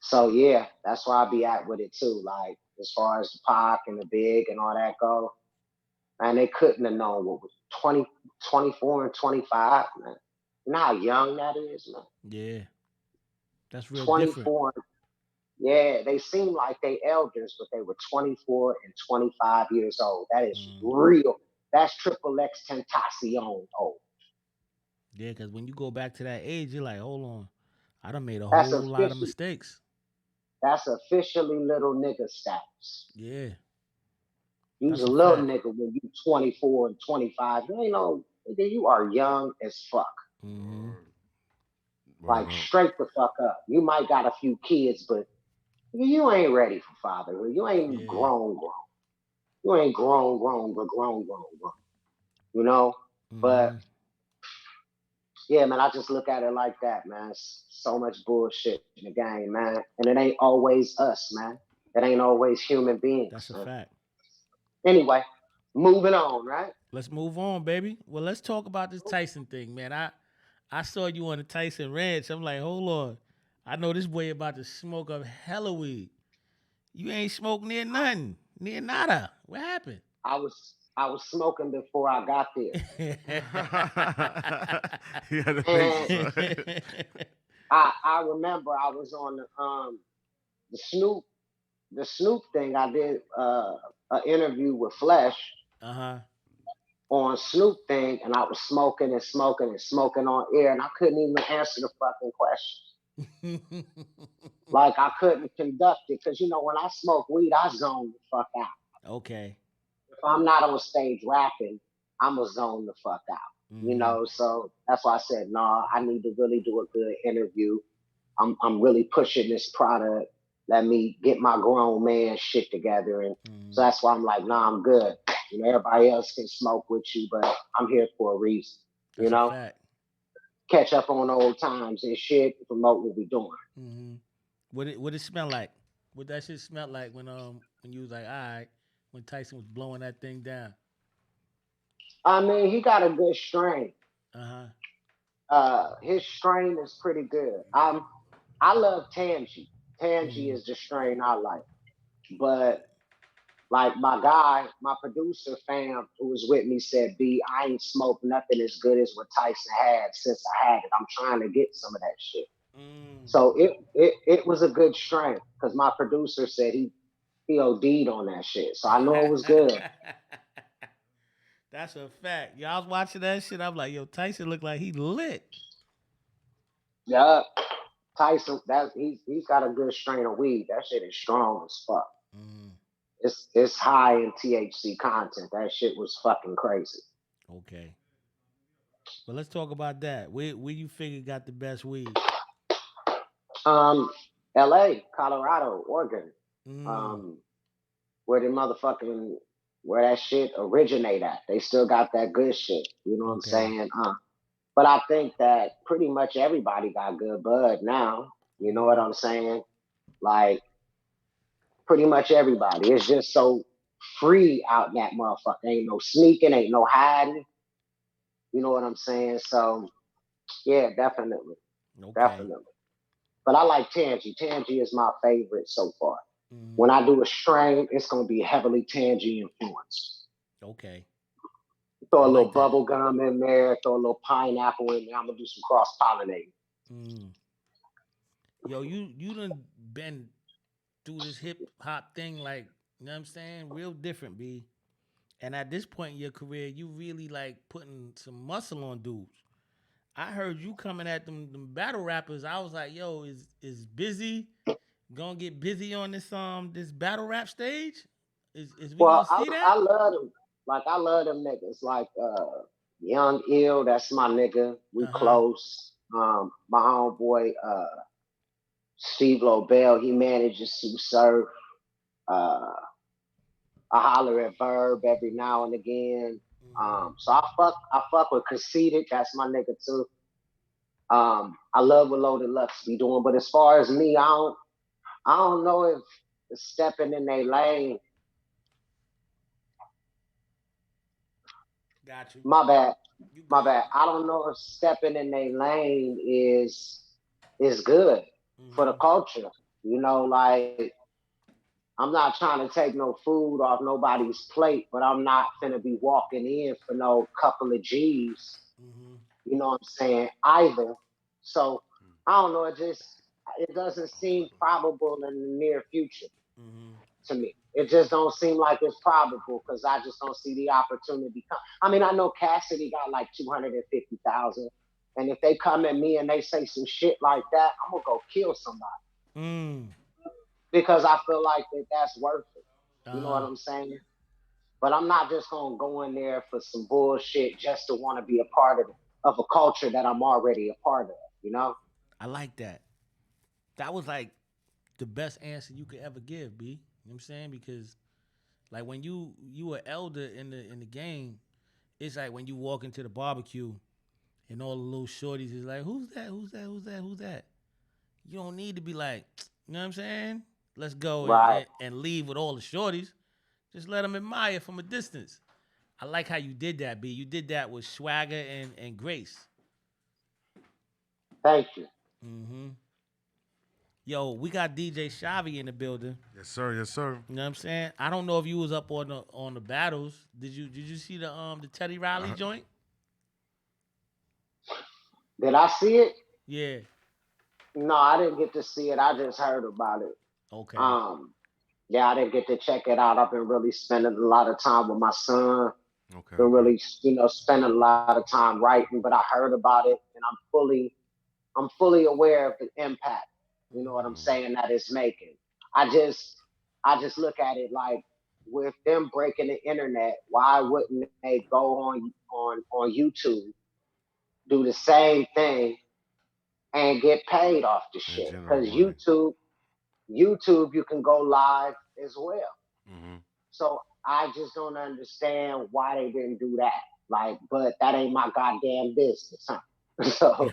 So yeah, that's where I be at with it too. Like as far as the Pac and the Big and all that go, man, they couldn't have known what was 20, 24 and 25, man. You know how young that is, man. Yeah. That's real different. 24. Yeah, they seem like they elders, but they were 24 and 25 years old. That is Mm. real. That's triple X Tentacion old. Yeah, because when you go back to that age, you're like, hold on, I done made a That's whole lot of official. mistakes. That's officially little nigga status. Yeah, You's that's a a little fact. nigga when you 24 and 25. You ain't no nigga, you are young as fuck. Mm-hmm. Word. Word Like up. straight the fuck up. You might got a few kids, but you ain't ready for fatherhood. You ain't Yeah. grown. You ain't but grown. You know? But Mm-hmm. yeah, man, I just look at it like that, man. It's so much bullshit in the game, man. And it ain't always us, man. It ain't always human That's beings, a man. fact. Anyway, moving on, right? Let's move on, baby. Well, let's talk about this Tyson thing, man. I saw you on the Tyson ranch. I'm like, hold on. I know this boy about to smoke up hella weed. You ain't smoke near nothing. Near nada. What happened? I was smoking before I got there. He had the And basis, right? I remember I was on the Snoop thing. I did an interview with Flesh Uh-huh. on Snoop thing, and I was smoking and smoking and smoking on air, and I couldn't even answer the fucking question. Like I couldn't conduct it because you know when I smoke weed, I zone the fuck out. Okay. If I'm not on stage rapping, I'ma zone the fuck out. You Mm-hmm. know, so that's why I said, nah, I need to really do a good interview. I'm really pushing this product. Let me get my grown man shit together. And so Mm-hmm. that's why I'm like, nah, I'm good. You know, everybody else can smoke with you, but I'm here for a reason. You That's a know, fact. catch up on old times and shit, promote what we doing. Mm-hmm. What it smell like? What that shit smell like when you was like, all right, when Tyson was blowing that thing down? I mean, he got a good strain. Uh-huh. His strain is pretty good. I love Tangy. Tangy Mm-hmm. is the strain I like. But like my guy, my producer fam who was with me said, B, I ain't smoked nothing as good as what Tyson had since I had it. I'm trying to get some of that shit. Mm. So it was a good strain because my producer said he OD'd on that shit. So I know it was good. That's a fact. Y'all was watching that shit. I'm like, yo, Tyson look like he lit. Yeah. Tyson, he's got a good strain of weed. That shit is strong as fuck. Mm. It's high in THC content. That shit was fucking crazy. Okay. But let's talk about that. Where you figure got the best weed? Um, LA, Colorado, Oregon, Mm. um, where the motherfucking where that shit originate at. They still got that good shit. You know what I'm Okay. saying? But I think that pretty much everybody got good bud now. You know what Mm. I'm saying? Like pretty much everybody. It's just so free out in that motherfucker. Ain't no sneaking, ain't no hiding. You know what I'm saying? So yeah, definitely, Okay. definitely. But I like Tangy. Tangy is my favorite so far. When Mm. I do a strain, it's gonna be heavily Tangy influenced. Okay. Throw I a like little that. bubble gum in there, throw a little pineapple in there. I'm gonna do some cross pollinating. Mm. Yo, you done been through this hip hop thing like, you know what I'm saying? Real different, B. And at this point in your career, you really like putting some muscle on dudes. I heard you coming at them battle rappers. I was like, yo, is Busy gonna get busy on this battle rap stage? Is we gonna Well, see that? I love them. Like I love them niggas. Like Young Ill, that's my nigga. We Uh-huh. close. My homeboy Steve Lobel, he manages to serve. Uh, I holler at Verb every now and again. Mm-hmm. So I fuck with Conceited. That's my nigga too. I love what Loaded Lux be doing, but as far as me, I don't know if stepping in their lane. Got you. My bad, You my good. bad. I don't know if stepping in their lane is good for the Mm-hmm. culture. You know, like I'm not trying to take no food off nobody's plate, but I'm not finna be walking in for no couple of G's. Mm-hmm. You know what I'm saying? Either. So I don't know. It doesn't seem probable in the near future Mm-hmm. to me. It just don't seem like it's probable because I just don't see the opportunity come. I mean, I know Cassidy got like 250,000, and if they come at me and they say some shit like that, I'm gonna go kill somebody Mm. because I feel like that's worth it. You know what Uh-huh. I'm saying? But I'm not just gonna go in there for some bullshit just to want to be a part of a culture that I'm already a part of. You know? I like that. That was like the best answer you could ever give, B. You know what I'm saying? Because like when you an elder in the game, it's like when you walk into the barbecue and all the little shorties is like, who's that? Who's that? Who's that? Who's that? You don't need to be like, you know what I'm saying? Let's go and, Right. and, and leave with all the shorties. Just let them admire from a distance. I like how you did that, B. You did that with swagger and grace. Thank you. Mm-hmm. Yo, we got DJ Shavi in the building. Yes, sir. Yes, sir. You know what I'm saying? I don't know if you was up on the battles. Did you see the Teddy Riley I, joint? Did I see it? Yeah. No, I didn't get to see it. I just heard about it. Okay. Um, yeah, I didn't get to check it out. I've been really spending a lot of time with my son. okay. Been Okay. really, spending a lot of time writing. But I heard about it, and I'm fully aware of the impact. You know what I'm Mm-hmm. Mm, saying that it's making. I just look at it like with them breaking the internet, why wouldn't they go on YouTube, do the same thing, and get paid off the and shit? generate Because money. YouTube, you can go live as well. Mm-hmm. So I just don't understand why they didn't do that. Like, but that ain't my goddamn business, huh? So,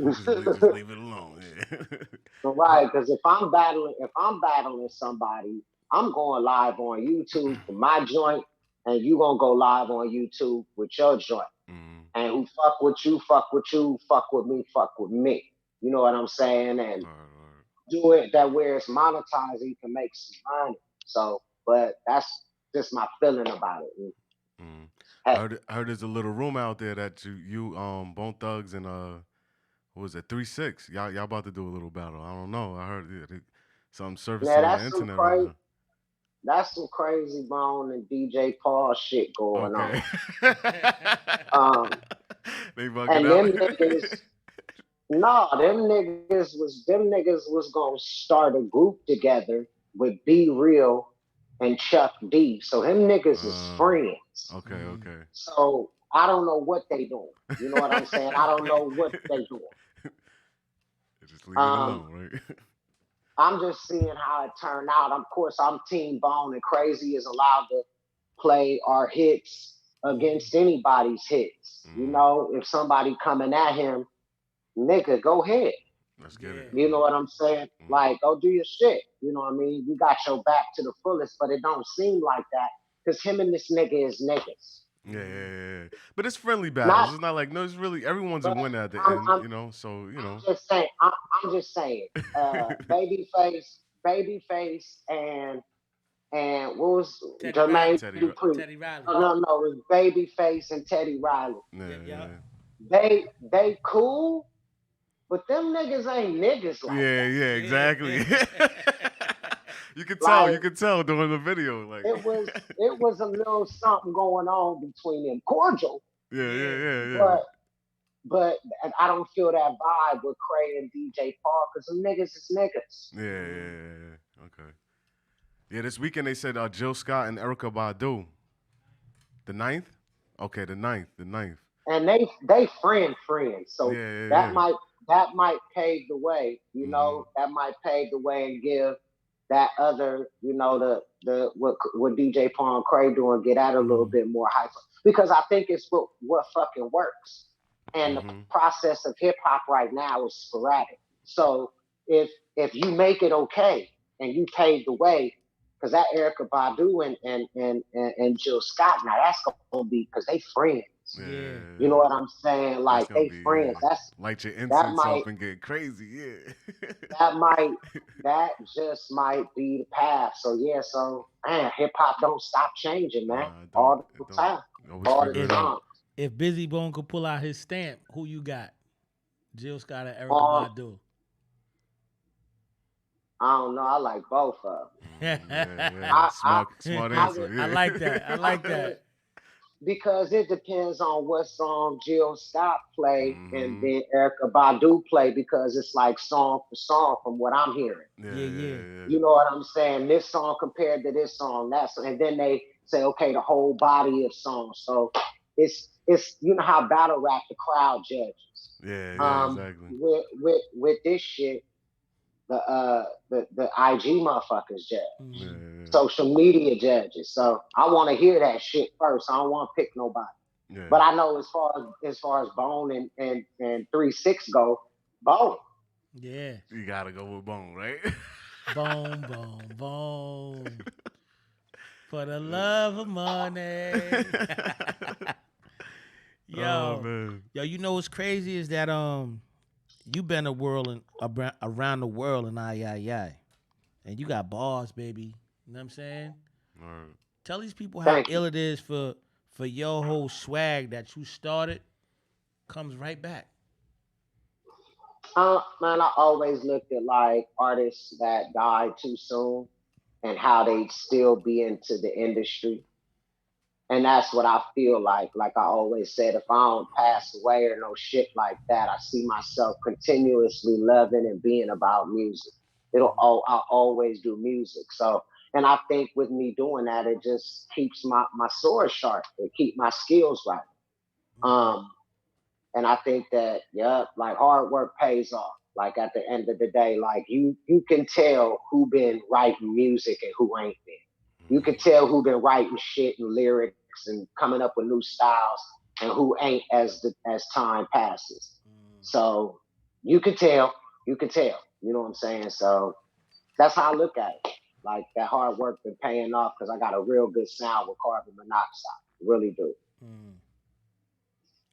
just leave it alone. Yeah. right, because if I'm battling somebody, I'm going live on YouTube for my joint, and you gonna go live on YouTube with your joint. mm, And who fuck with you, fuck with you, fuck with me, fuck with me. You know what I'm saying? And all right. do it that where it's monetized, you can make some money. So, but that's just my feeling about it. And, Mm. hey, I heard there's a little room out there that you Bone Thugs and what was it 3-6? Y'all about to do a little battle. I don't know. I heard something man, surfacing on the internet right now. that's some crazy Bone and DJ Paul shit going on. Okay. Um, They bugging and out. them niggas, nah, them niggas was gonna start a group together with Be Real and Chuck D. So him niggas is uh, friends. okay, Mm-hmm. okay. So I don't know what they doing. You know what I'm saying? I don't know what they doing. Just leave it Um, alone, right? I'm just seeing how it turned out. Of course, I'm Team Bone, and Crazy is allowed to play our hits Mm-hmm. against anybody's hits. You Mm, know, if somebody coming at him, nigga, go ahead. let's get it. Yeah. You know what I'm saying? Mm, Like, go do your shit. You know what I mean? We got your back to the fullest, but it don't seem like that because him and this nigga is niggas. yeah, yeah, Mm-hmm. yeah, yeah. But it's friendly battles. Not, It's not like no. It's really everyone's a but winner at the I'm, end, I'm, So I'm just saying. I'm just saying. Babyface, and what was Teddy Jermaine Riley. Teddy. Dupree? Teddy Riley. No, it was Babyface and Teddy Riley. Yeah, Yep. Yep. yeah, They cool, but them niggas ain't niggas like yeah, that. yeah. Yeah. Exactly. You could tell. You Like could tell during the video. Like, it was a little something going on between them. Cordial, yeah, yeah, Yeah. yeah, yeah. but but I don't feel that vibe with Cray and DJ Paul because them niggas is niggas. Yeah, yeah, yeah, yeah. Okay. Yeah, this weekend they said Jill Scott and Erica Badu. The ninth? Okay, the ninth. The ninth. And they friends. Yeah, So yeah, that yeah. might pave the way, Mm-hmm. that might pave the way and give that other, the what DJ Paul and Cray doing, get out a little Mm. bit more hype. Because I think it's what fucking works. And the Mm-hmm. process of hip hop right now is sporadic. So if you make it okay and you pave the way, because that Erica Badu and Jill Scott, now that's gonna be because they friends. Yeah, yeah, Yeah. You know yeah. what I'm saying? That's Like gonna they be friends. light your That incense might up and get crazy. Yeah. that might that just might be the path. So yeah, so man, hip hop don't stop changing, man. Nah, it don't. All the It don't. time. Always All the figure it If out. time. if Busy Bone could pull out his stamp, who you got? Jill Scott or Erica Um, Badu? I don't know. I like both of them. Yeah, yeah. I I Smart I would answer. I like that. I I like would that. because it depends on what song Jill Scott play and Mm-hmm. then Erica Badu play because it's like song for song from what I'm hearing. Yeah, Yeah, yeah. yeah, You know what I'm saying? This song compared to this song, and then they say, okay, the whole body of songs. So it's how battle rap the crowd judges. yeah. Yeah, yeah, exactly. With this shit, the IG motherfuckers judge, Yeah, Hmm. yeah, social media judges. So I want to hear that shit first. I don't want to pick nobody. yeah. But I know as far as Bone and 3-6 go, Bone. Yeah. You gotta go with Bone, right? Boom, boom, boom. For the love of money. Oh yo, man. yo, you know what's crazy is that you been a world and around the world and I, and you got bars, baby. You know what I'm saying? All right. Tell these people how Thank you. ill it is for your whole swag that you started comes right back. Man, I always looked at like artists that died too soon and how they'd still be into the industry. And that's what I feel like. Like I always said, if I don't pass away or no shit like that, I see myself continuously loving and being about music. I'll always do music. So, and I think with me doing that, it just keeps my sword sharp. It keep my skills right. Mm-hmm. Um, and I think that, yeah, like hard work pays off. Like at the end of the day, like you can tell who been writing music and who ain't been. You can Mm-hmm. tell who been writing shit and lyrics and coming up with new styles and who ain't as time passes. Mm. So you can tell, you can tell. You know what I'm saying? So that's how I look at it. Like that hard work been paying off because I got a real good sound with carbon monoxide. Really do. Mm.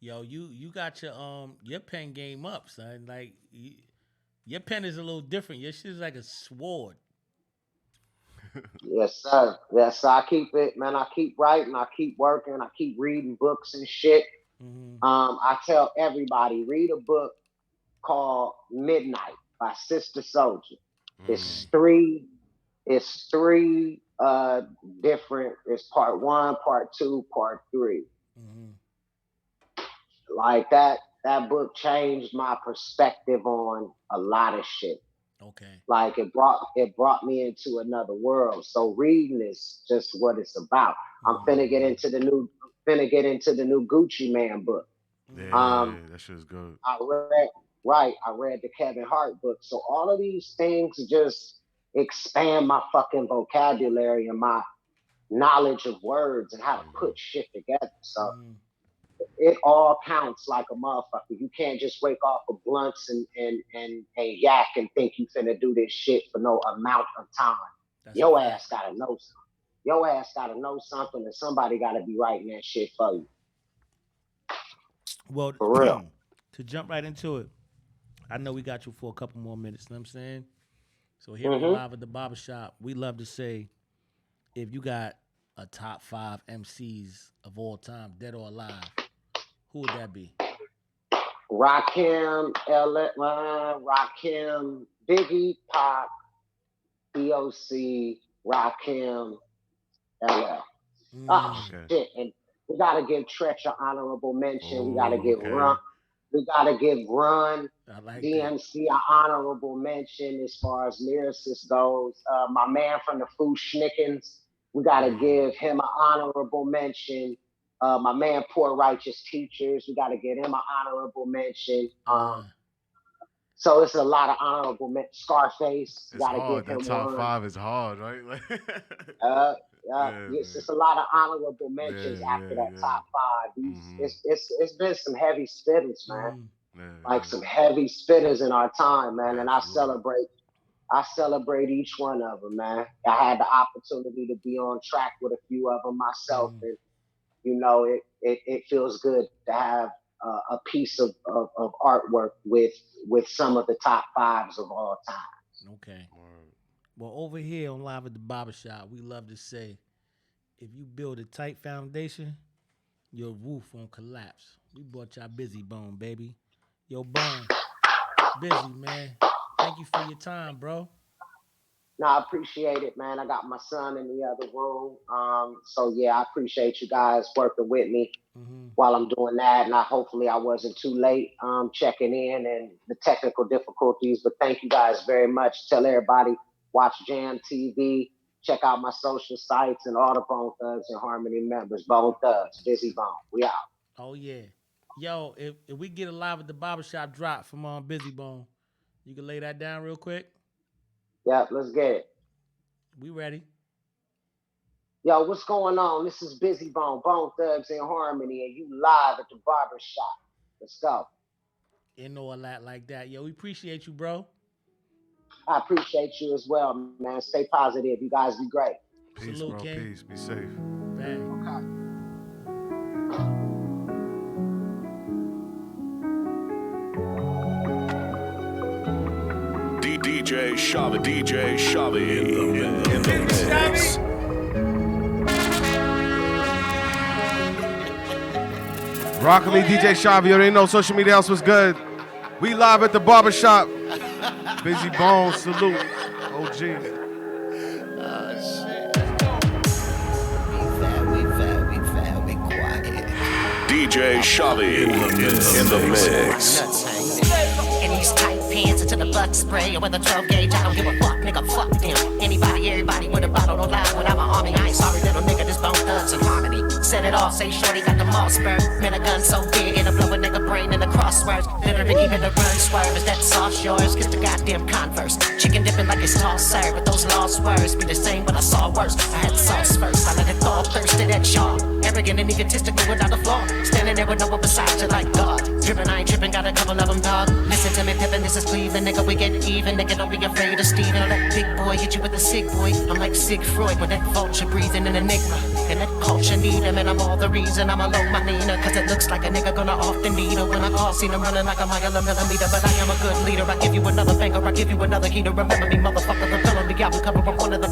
Yo, you got your pen game up, son. Like your pen is a little different. Your shit is like a sword. Yes, sir. Yes, sir. I keep it, man. I keep writing. I keep working. I keep reading books and shit. Mm-hmm. I tell everybody read a book called Midnight by Sister Soldier. Mm. It's Okay. three. It's three different. It's part one, part two, part three. Mm-hmm. Like that book changed my perspective on a lot of shit. Okay. Like it brought me into another world. So reading is just what it's about. I'm Mm-hmm. finna get Mm-hmm. into the new finna get into the new Gucci Man book. Yeah, Mm-hmm. Um, that shit is good. I read the Kevin Hart book. So all of these things just expand my fucking vocabulary and my knowledge of words and how to Mm-hmm. put shit together. So Mm-hmm. it all counts like a motherfucker. You can't just wake off of blunts and yak and think you finna do this shit for no amount of time. That's a Your fact. ass gotta know something. Your ass gotta know something and somebody gotta be writing that shit for you. Well, For real. to jump right into it, I know we got you for a couple more minutes. You know what I'm saying? So here on Hmm. Live at the Barbershop, we love to say if you got a top five MCs of all time, dead or alive, who would that be? Rakim, Biggie, Pop, EOC, Rakim, LL. Ah, Mm, Okay. shit. And we gotta give Tretch an honorable mention. We gotta Oh, give okay. We gotta give Run, I like that. DMC an honorable mention as far as lyricist goes. My man from the Foo Schnickens, we gotta give him an honorable mention. My man Poor Righteous Teachers, we gotta give him an honorable mention. So it's a lot of honorable mention. Scarface, It's gotta hard. give him That top one. 5 is hard, right? It's just a lot of honorable mentions after that top 5. It's been some heavy spitters, man. Like some heavy spitters in our time, man. And I celebrate each one of them, man. I had the opportunity to be on track with a few of them myself, and you know, it feels good to have a piece of artwork with some of the top 5s of all time. Okay. Well, over here on Live at the Barbershop, we love to say, if you build a tight foundation, your roof won't collapse. We brought y'all Busy Bone, baby. Yo, Bone, Busy, man. Thank you for your time, bro. No, I appreciate it, man. I got my son in the other room. So yeah, I appreciate you guys working with me while I'm doing that. And hopefully I wasn't too late checking in and the technical difficulties. But thank you guys very much. Tell everybody, watch Jam TV, check out my social sites and all the Bone Thugs and Harmony members. Bone Thugs, Busy Bone. We out. Oh yeah. Yo, if we get a Live at the Barbershop drop from Busy Bone, you can lay that down real quick. Yep, let's get it. We ready. Yo, what's going on? This is Busy Bone, Bone Thugs in Harmony, and you live at the barbershop. Let's go. And all that like that. Yo, we appreciate you, bro. I appreciate you as well, man. Stay positive. You guys be great. Peace, Salute, bro. King. Peace. Be safe. Bang. DJ Shavi in the mix. Rock with me, DJ Shavi. You already know social media else was good. We live at the barbershop. Busy Bone, salute. OG. DJ Shavi in the mix. In these tight pants until the butt spray or with a 12 gauge, I don't give a fuck, nigga, fuck them. Anybody, everybody with a bottle don't lie when I'm an army. I ain't sorry, little nigga, this Bone Thugs in Harmony. Set it off, say shorty got the mall spur. Man, a gun so big, it'll blow a nigga brain in the crosswords. Little Ricky hit the run swerve, is that sauce yours? Kiss the goddamn Converse. Chicken dipping like it's all served, but those lost words be the same, but I saw worse. I had sauce first, I let it thaw, thirsted at y'all. Arrogant and egotistical without a flaw. Standing there with no one beside you like God. Drippin', I ain't trippin', got a couple of them, dog. Listen to me, Pippin', this is Cleveland, nigga, we get even. Nigga, don't be afraid of Steven. Or that big boy hit you with a sick boy. I'm like Sigfried with that vulture breathing an enigma. And that culture need him, and I'm all the reason I'm alone, my Nina. Cause it looks like a nigga gonna often need her. When I call, seen him running like a mile a millimeter. But I am a good leader, I give you another banger, I give you another heater. Remember me, motherfucker, the felony album cover from one of the